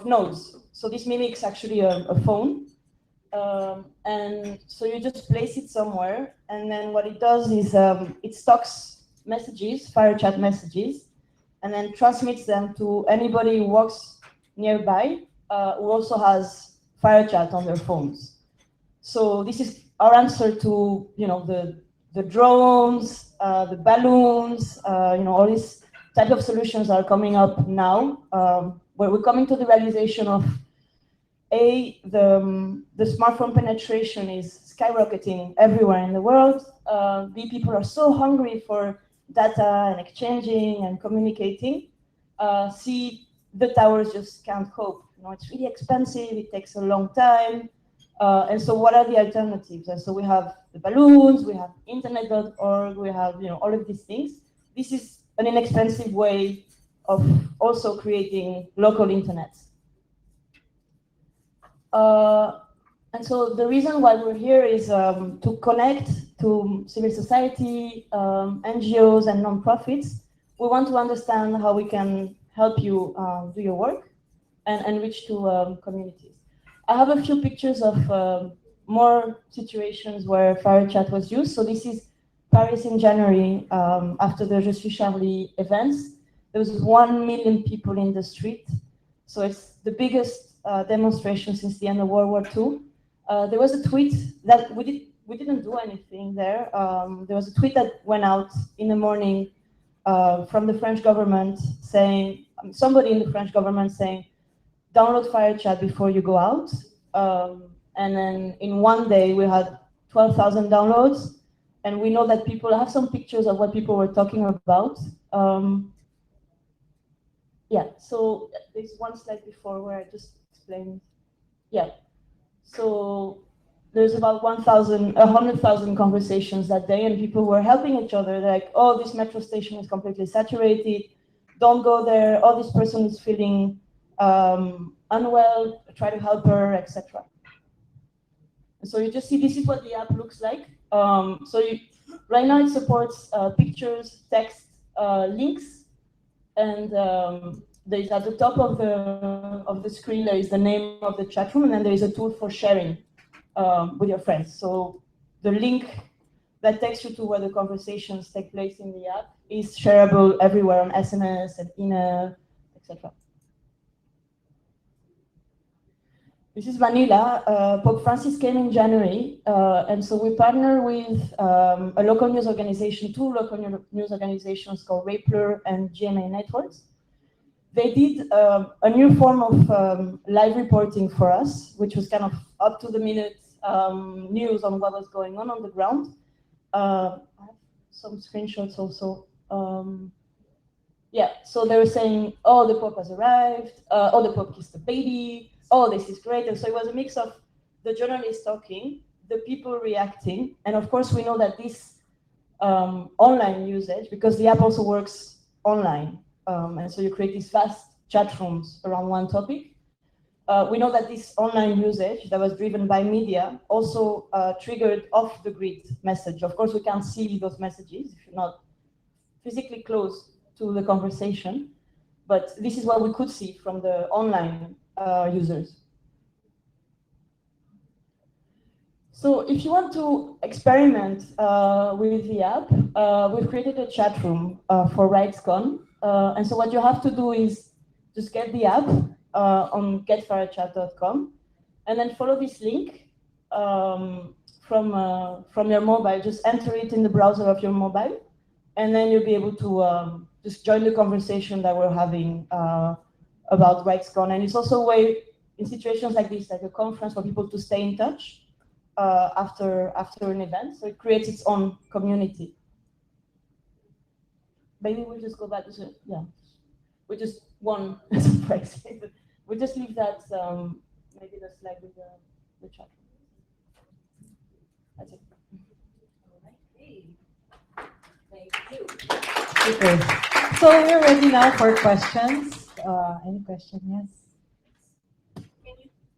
nodes. So this mimics actually a phone. And so you just place it somewhere, and then what it does is it stocks messages, FireChat messages, and then transmits them to anybody who walks nearby who also has FireChat on their phones. So this is our answer to, you know, the drones, the balloons, you know, all these type of solutions are coming up now, where we're coming to the realization of the smartphone penetration is skyrocketing everywhere in the world. People are so hungry for data and exchanging and communicating. The towers just can't cope. You know, it's really expensive. It takes a long time. And so what are the alternatives? And so we have the balloons, we have internet.org, we have, you know, all of these things. This is an inexpensive way of also creating local internets. And so the reason why we're here is to connect to civil society, NGOs and nonprofits. We want to understand how we can help you do your work and reach to communities. I have a few pictures of more situations where FireChat was used. So this is Paris in January after the Je suis Charlie events. There was 1 million people in the street. So it's the biggest demonstration since the end of World War II. There was a tweet that we didn't do anything there. There was a tweet that went out in the morning from the French government saying, somebody in the French government saying, download FireChat before you go out. And then in 1 day, we had 12,000 downloads. And we know that people have some pictures of what people were talking about. Yeah, so there's one slide before where I just explained. Yeah, so there's about 100,000 conversations that day, and people were helping each other. They're like, oh, this metro station is completely saturated. don't go there. Oh, this person is feeling unwell. Try to help her, etc. So you just see this is what the app looks like. Right now it supports pictures, text, links, and there is at the top of the screen there is the name of the chat room, and then there is a tool for sharing with your friends. So the link that takes you to where the conversations take place in the app is shareable everywhere on SMS and email, etc. This is vanilla. Pope Francis came in January, and so we partner with a local news organization, two local news organizations called Rappler and GMA Networks. They did a new form of live reporting for us, which was kind of up to the minute news on what was going on the ground. I have some screenshots also. Yeah, so they were saying, oh, the Pope has arrived, oh, the Pope kissed the baby, oh, this is great. And so it was a mix of the journalists talking, the people reacting, and of course we know that this online usage, because the app also works online, and so you create these vast chat rooms around one topic. We know that this online usage that was driven by media also triggered off the grid message. Of course, we can't see those messages if you're not physically close to the conversation, but this is what we could see from the online users. So if you want to experiment with the app, we've created a chat room for RightsCon. And so what you have to do is just get the app on getfirechat.com and then follow this link from your mobile. Just enter it in the browser of your mobile, and then you'll be able to just join the conversation that we're having about RightsCon. And it's also a way, in situations like this, like a conference, for people to stay in touch after an event. So it creates its own community. Maybe we'll just go back to, yeah. We just won Brexit. We'll just leave that, maybe the slide with the chat. That's it.
Thank you. Okay. So we're ready now for questions. Any question? Yes.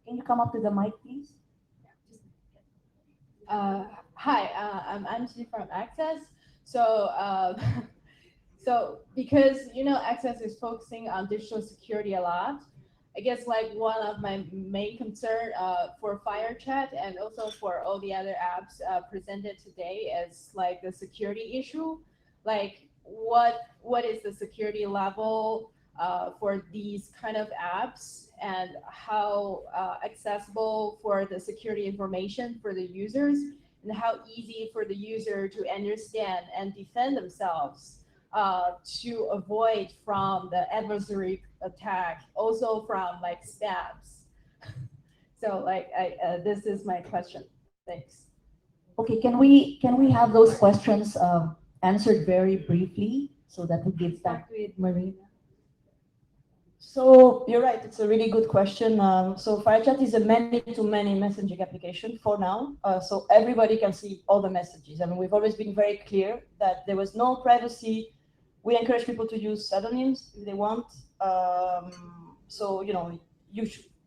Can you come up to the mic, please?
Hi, I'm Angie from Access. So, so because Access is focusing on digital security a lot, I guess like one of my main concern for FireChat and also for all the other apps presented today is like the security issue. Like what is the security level for these kind of apps, and how accessible for the security information for the users, and how easy for the user to understand and defend themselves to avoid from the adversary attack, also from like spams. So like this is my question. Thanks.
Okay, can we have those questions answered very briefly so that we give
Start with Marina.
So you're right, it's a really good question. So FireChat is a many-to-many messaging application for now. So everybody can see all the messages. I mean, we've always been very clear that there was no privacy. We encourage people to use pseudonyms if they want. So,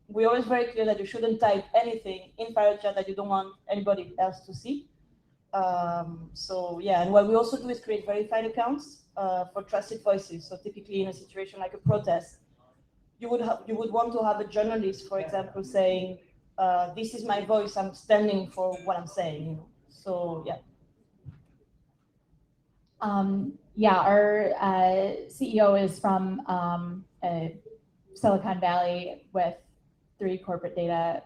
we're always very clear that you shouldn't type anything in FireChat that you don't want anybody else to see. So yeah, and what we also do is create verified accounts for trusted voices. So typically in a situation like a protest, you would want to have a journalist, for example, saying, this is my voice, I'm standing for what I'm saying. So yeah.
Yeah, our CEO is from Silicon Valley with 3 corporate data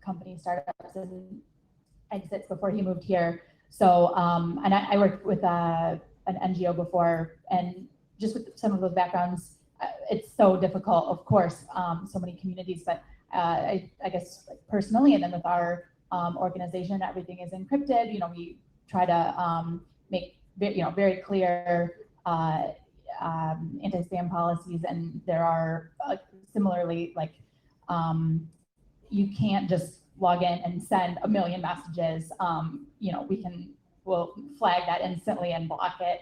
company startups and exits before he moved here. So, and I worked with an NGO before, and just with some of those backgrounds, it's so difficult, of course, so many communities, but I guess personally, and then with our organization, everything is encrypted. We try to make very clear anti-spam policies, and there are similarly like you can't just log in and send a million messages. We can will flag that instantly and block it.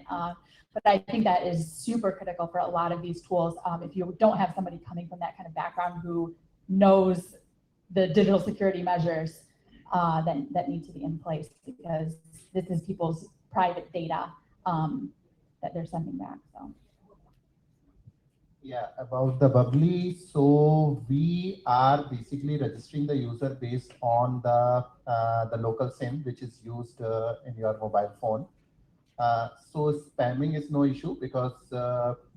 But I think that is super critical for a lot of these tools. If you don't have somebody coming from that kind of background who knows the digital security measures then that need to be in place, because this is people's private data that they're sending back. So.
Yeah, about the bubbly. So we are basically registering the user based on the local SIM which is used in your mobile phone. So spamming is no issue because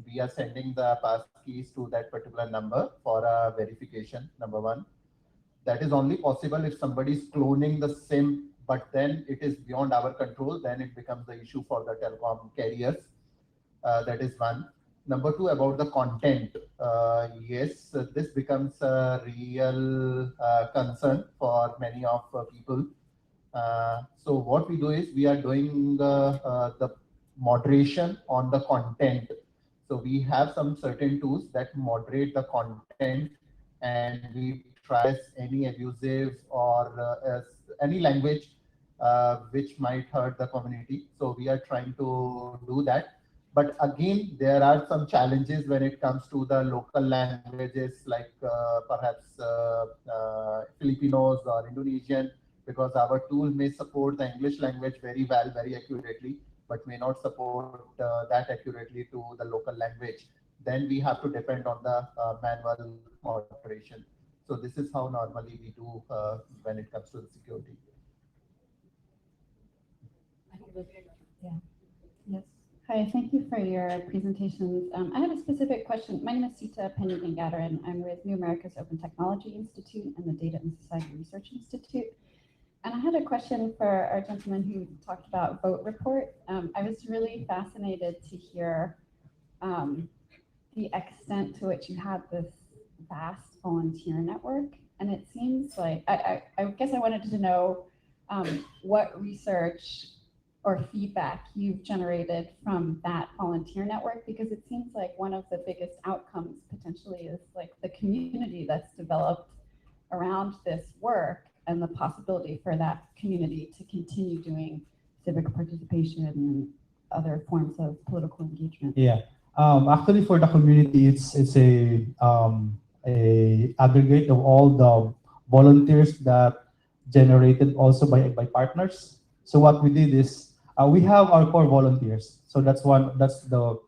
we are sending the pass keys to that particular number for a verification. Number one, that is only possible if somebody is cloning the SIM, but then it is beyond our control. Then it becomes the issue for the telecom carriers. That is one. Number two, about the content. Yes, this becomes a real concern for many of people. So what we do is we are doing the moderation on the content. So we have some certain tools that moderate the content, and we try any abusive or any language which might hurt the community. So we are trying to do that. But again, there are some challenges when it comes to the local languages, like perhaps Filipinos or Indonesian, because our tool may support the English language very well, very accurately, but may not support that accurately to the local language. Then we have to depend on the manual moderation. So this is how normally we do when it comes to the security.
Yeah. Yes.
Hi, thank you for your presentations. I have a specific question. My name is Sita Penny-Gangatar, and I'm with New America's Open Technology Institute and the Data and Society Research Institute. And I had a question for our gentleman who talked about Vote Report. I was really fascinated to hear the extent to which you have this vast volunteer network. And it seems like, I guess I wanted to know what research or feedback you've generated from that volunteer network, because it seems like one of the biggest outcomes potentially is like the community that's developed around this work and the possibility for that community to continue doing civic participation and other forms of political engagement.
Yeah, actually for the community, it's a aggregate of all the volunteers that generated also by partners. So what we did is we have our core volunteers. So that's the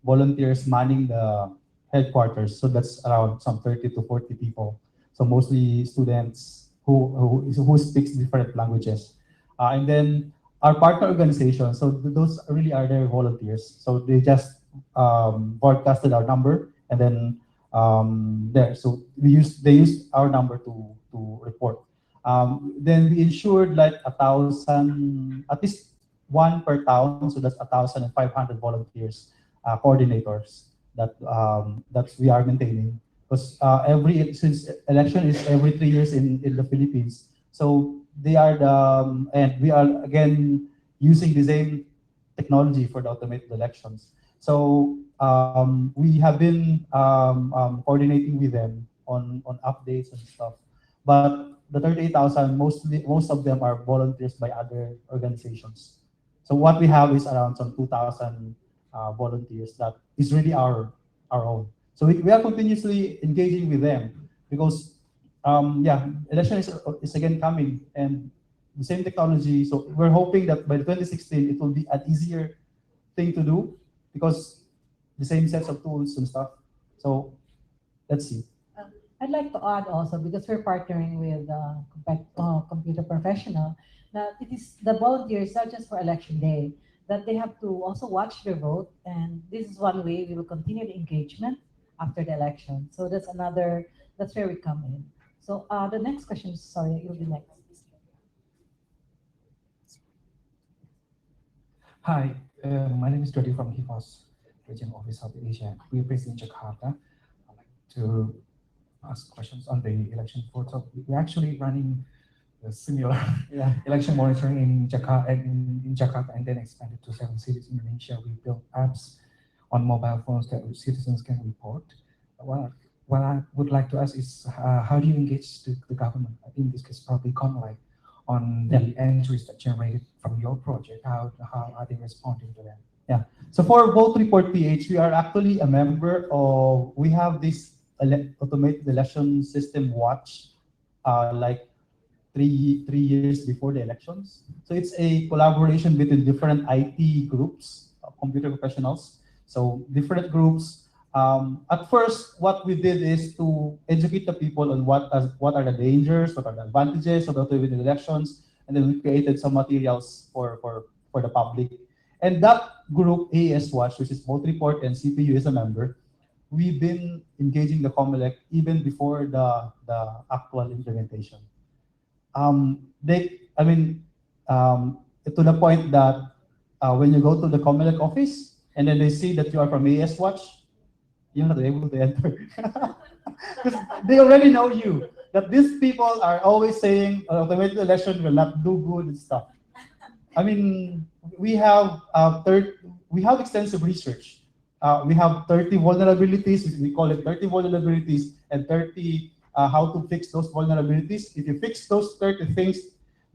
volunteers manning the headquarters. So that's around some 30 to 40 people. So mostly students who speaks different languages. And then our partner organizations, so those really are their volunteers. So they just broadcasted our number, and then so they used our number to report. Then we ensured like 1,000, at least one per town, so that's 1,500 volunteers, coordinators that we are maintaining. Because since election is every 3 years in the Philippines, so they are and we are again using the same technology for the automated elections. So we have been coordinating with them on updates and stuff. But the 38,000, most of them are volunteers by other organizations. So what we have is around some 2,000 volunteers that is really our own. So we are continuously engaging with them because election is again coming, and the same technology. So we're hoping that by 2016 it will be an easier thing to do because the same sets of tools and stuff. So let's see.
I'd like to add also, because we're partnering with Computer Professional, that it is the volunteers, not just for election day, that they have to also watch their vote. And this is one way we will continue the engagement after the election. So that's where we come in. So the next question, sorry, you'll be next.
Hi, my name is Jody from HIFOS, Regional Office of Asia. We're based in Jakarta. I'd like to ask questions on the election portal. We're actually running a similar election monitoring in Jakarta, and then expanded to 7 cities in Indonesia. We built apps on mobile phones that citizens can report. What I would like to ask is, how do you engage the government? I think this is probably common, like on the entries that generated from your project? How are they responding to them?
So for Vote Report PH, we are actually a member of, we have this automated election system watch, like three years before the elections. So it's a collaboration between different IT groups, computer professionals. So different groups. At first, what we did is to educate the people on what are the dangers, what are the advantages of automated elections, and then we created some materials for the public. And that group, AS Watch, which is Vote Report and CPU is a member, we've been engaging the COMELEC even before the actual implementation. To the point that when you go to the COMELEC office and then they see that you are from AS Watch, you're not able to enter. Because they already know you. That these people are always saying automated election will not do good and stuff. I mean, we have extensive research. We have 30 vulnerabilities. We call it 30 vulnerabilities and 30 how to fix those vulnerabilities. If you fix those 30 things,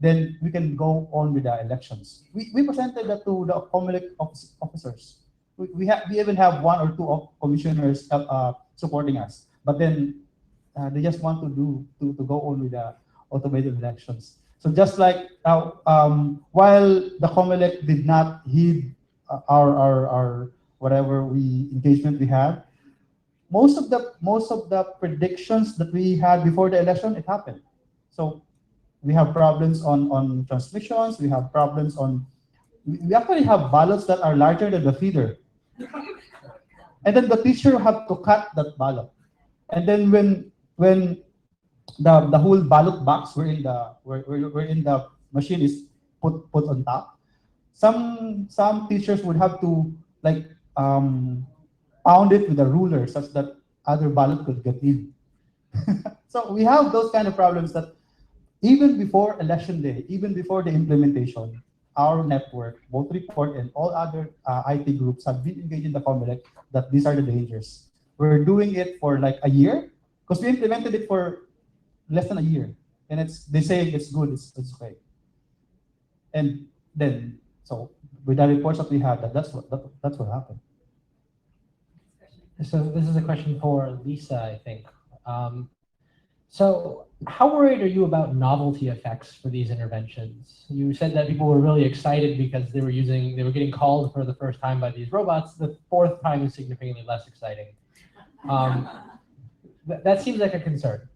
then we can go on with the elections. We presented that to the COMELEC officers. We even have one or two commissioners supporting us, but then they just want to go on with the automated elections. So just like while the COMELEC did not heed our whatever engagement we had, most of the predictions that we had before the election, it happened. So we have problems on transmissions. We have problems on. We actually have ballots that are larger than the feeder, and then the teacher have to cut that ballot. And then when the whole ballot box where in the machine is put on top, some teachers would have to like pound it with a ruler such that other ballot could get in. So we have those kind of problems that even before election day, even before the implementation, our network, Vote Report, and all other IT groups have been engaged in the COMELEC that these are the dangers. We're doing it for like a year because we implemented it for less than a year, and they say it's good, it's great. And then so with the reports that we have, that's what happened.
So this is a question for Lisa, I think. So how worried are you about novelty effects for these interventions? You said that people were really excited because they were getting called for the first time by these robots. The fourth time is significantly less exciting. That seems like a concern.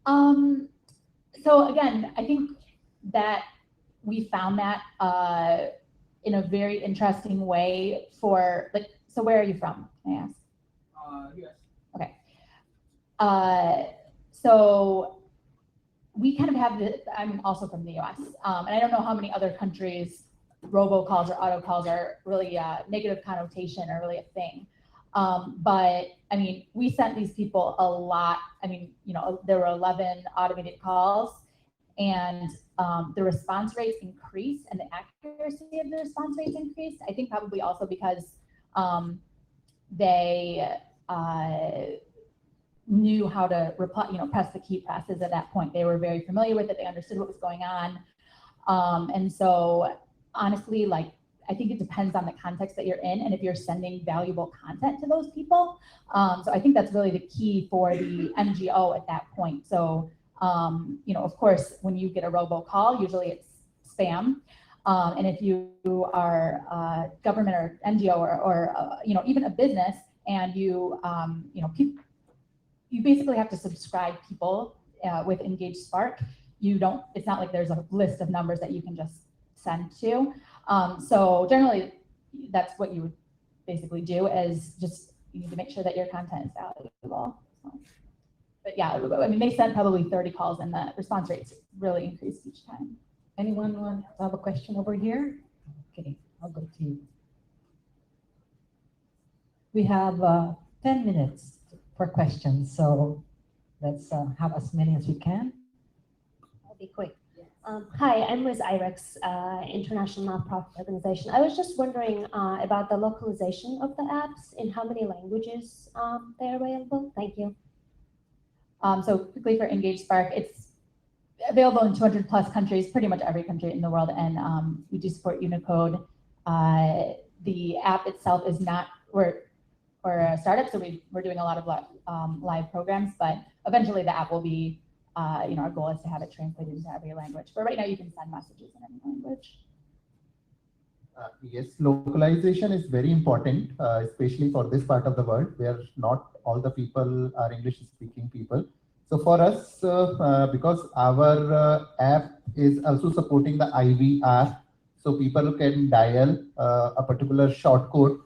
So again, I think that we found that in a very interesting way for like, so where are you from, may I ask?
Yes.
Okay. So we kind of have I'm also from the US, and I don't know how many other countries robocalls or autocalls are really negative connotation or really a thing. But I mean, we sent these people a lot. I mean, there were 11 automated calls, and the response rates increased and the accuracy of the response rates increased. I think probably also because they knew how to reply, press the key presses at that point. They were very familiar with it. They understood what was going on. And so honestly, like, I think it depends on the context that you're in and if you're sending valuable content to those people. So I think that's really the key for the NGO at that point. So, of course, when you get a robocall, usually it's spam. And if you are government or NGO or even a business, and you basically have to subscribe people with Engage Spark. It's not like there's a list of numbers that you can just send to. So generally, that's what you would basically do, is just you need to make sure that your content is valuable. So, but yeah, I mean, they sent probably 30 calls and the response rates really increased each time.
Anyone want to have a question over here? Okay, I'll go to you. We have 10 minutes for questions, so let's have as many as we can.
I'll be quick. Hi, I'm with IREX, international nonprofit organization. I was just wondering about the localization of the apps, in how many languages they're available. Thank you.
So quickly for Engage Spark, available in 200 plus countries, pretty much every country in the world, and we do support Unicode. The app itself is not, we're a startup, so we're doing a lot of live programs, but eventually the app will be, our goal is to have it translated into every language. But right now you can send messages in any language.
Yes, localization is very important, especially for this part of the world where not all the people are English speaking people. So for us, because our app is also supporting the IVR, so people can dial a particular short code.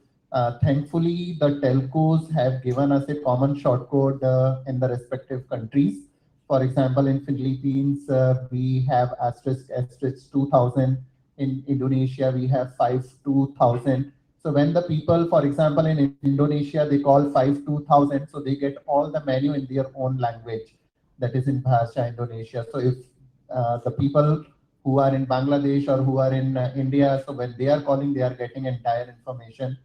Thankfully, the telcos have given us a common short code in the respective countries. For example, in Philippines, we have * 2000. In Indonesia, we have 52,000. So when the people, for example, in Indonesia, they call 52,000, so they get all the menu in their own language, that is in Bahasa Indonesia. So if the people who are in Bangladesh or who are in India, so when they are calling, they are getting entire information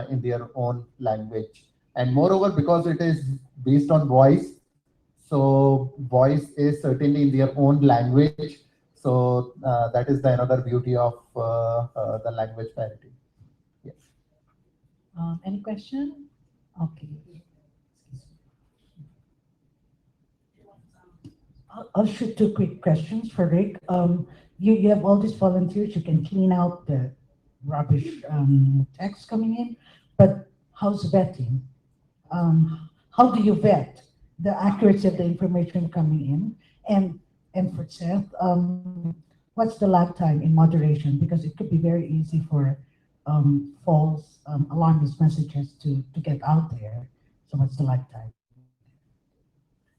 in their own language. And moreover, because it is based on voice, so voice is certainly in their own language. So that is the another beauty of the language parity. Yes.
Any question? Okay.
I'll shoot two quick questions for Rick. You have all these volunteers, you can clean out the rubbish text coming in, but how's vetting? How do you vet the accuracy of the information coming in? And for Seth, what's the lag time in moderation? Because it could be very easy for false alarmist messages to get out there. So what's the lag time?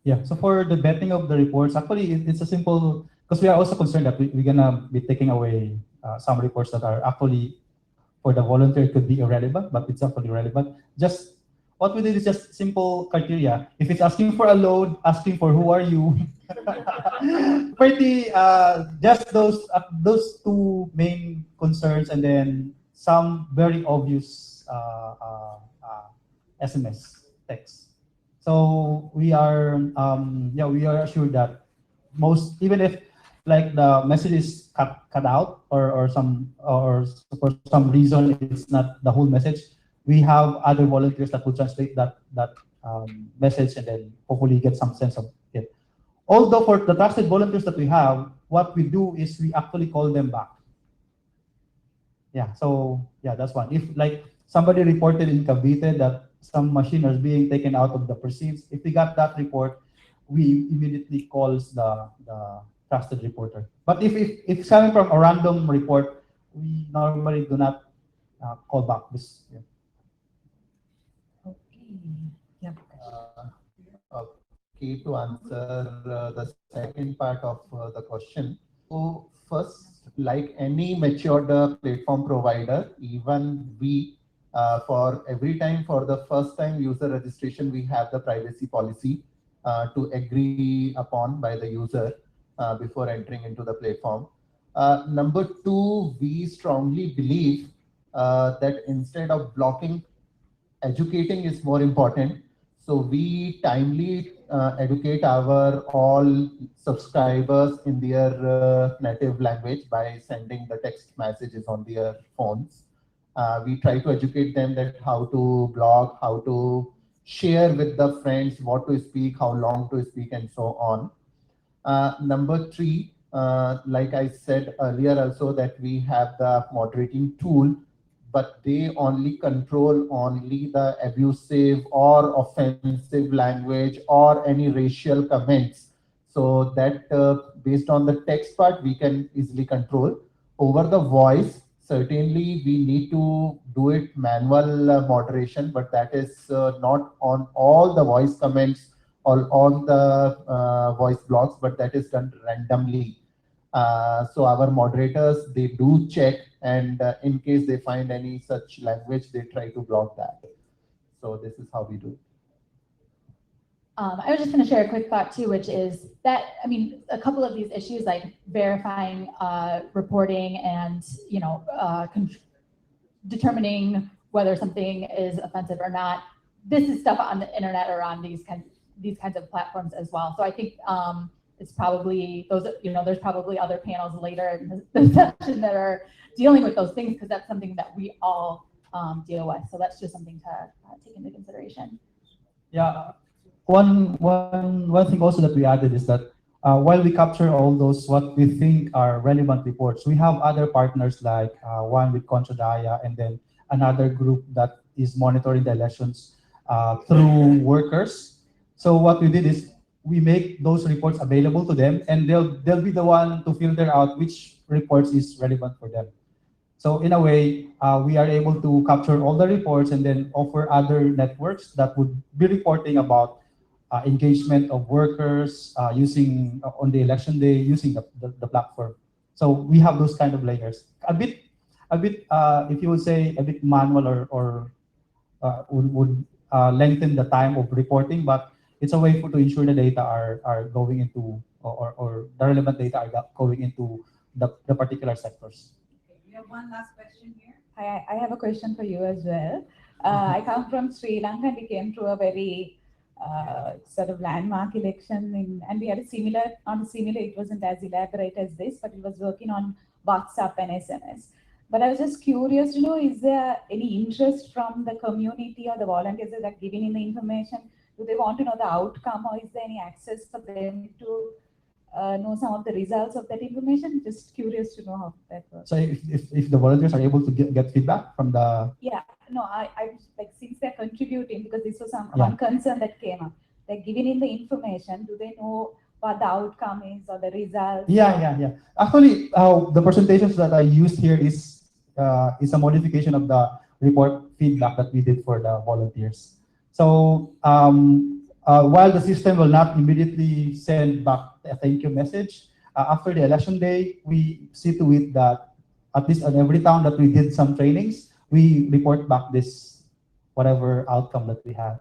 Yeah, so for the vetting of the reports, actually it's a simple, because we are also concerned that we're gonna be taking away some reports that are actually, for the volunteer, could be irrelevant, but it's actually relevant. Just what we did is just simple criteria. If it's asking for a load, asking for who are you, pretty just those two main concerns, and then some very obvious SMS text. So we are we are assured that most, even if like the message is cut out or for some reason it's not the whole message, we have other volunteers that will translate that message and then hopefully get some sense of it. Although for the trusted volunteers that we have, what we do is we actually call them back. Yeah, so yeah, that's one. If like somebody reported in Cavite that some machine is being taken out of the proceeds, if we got that report, we immediately calls the trusted reporter. But if it's coming from a random report, we normally do not call back this. Yeah.
Okay. Yep.
Okay, to answer the second part of the question. So first, like any matured platform provider, even we, for every time for the first time user registration, we have the privacy policy to agree upon by the user before entering into the platform. Number two, we strongly believe that instead of blocking, educating is more important. So we timely educate our all subscribers in their native language by sending the text messages on their phones. We try to educate them that how to blog, how to share with the friends, what to speak, how long to speak, and so on. Number three, like I said earlier also, that we have the moderating tool, but they only control only the abusive or offensive language or any racial comments. So that based on the text part, we can easily control. Over the voice, certainly we need to do it manual moderation, but that is not on all the voice comments or on the voice blocks, but that is done randomly. So our moderators, they do check, and in case they find any such language, they try to block that. So this is how we do it.
I was just going to share a quick thought too, which is that, I mean, a couple of these issues like verifying reporting and, determining whether something is offensive or not, this is stuff on the internet or on these kinds of platforms as well. So I think it's probably those, there's probably other panels later in the session that are dealing with those things, because that's something that we all deal with. So that's just something to take into consideration.
Yeah, one thing also that we added is that while we capture all those what we think are relevant reports, we have other partners like one with Contradaya, and then another group that is monitoring the elections through workers. So what we did is we make those reports available to them, and they'll be the one to filter out which reports is relevant for them. So in a way, we are able to capture all the reports and then offer other networks that would be reporting about engagement of workers using on the election day using the platform. So we have those kind of layers. A bit, if you would say a bit manual or would lengthen the time of reporting, but it's a way to ensure the data are going into or the relevant data are going into the particular sectors.
We have one last question here.
I have a question for you as well. I come from Sri Lanka, and we came through a very sort of landmark election, and we had a similar, not similar, it wasn't as elaborate as this, but it was working on WhatsApp and SMS. But I was just curious to know, is there any interest from the community or the volunteers that are giving in the information? Do they want to know the outcome, or is there any access for them to know some of the results of that information? Just curious to know how that works.
So if the volunteers are able to get feedback from the...
Yeah, no, I like, since they're contributing, because this was one concern that came up. They're giving in the information, do they know what the outcome is or the results?
Yeah. Actually, the presentations that I used here is a modification of the report feedback that we did for the volunteers. So while the system will not immediately send back a thank you message, after the election day, we see to it that at least on every town that we did some trainings, we report back this whatever outcome that we had.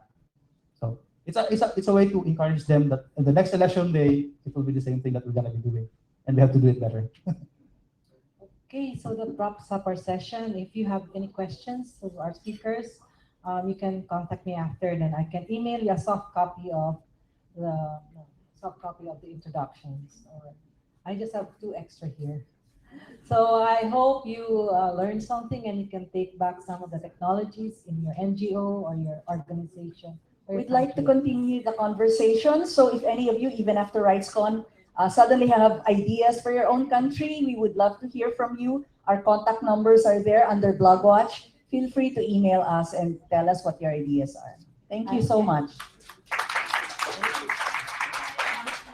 So it's a way to encourage them that in the next election day, it will be the same thing that we're gonna be doing, and we have to do it better.
Okay, so that wraps up our session. If you have any questions to our speakers, you can contact me after, then I can email you a soft copy of the introductions. Or I just have 2 extra here. So I hope you learned something, and you can take back some of the technologies in your NGO or your organization.
We'd like to continue the conversation. So if any of you, even after RightsCon, suddenly have ideas for your own country, we would love to hear from you. Our contact numbers are there under BlogWatch. Feel free to email us and tell us what your ideas are. Thank you so much.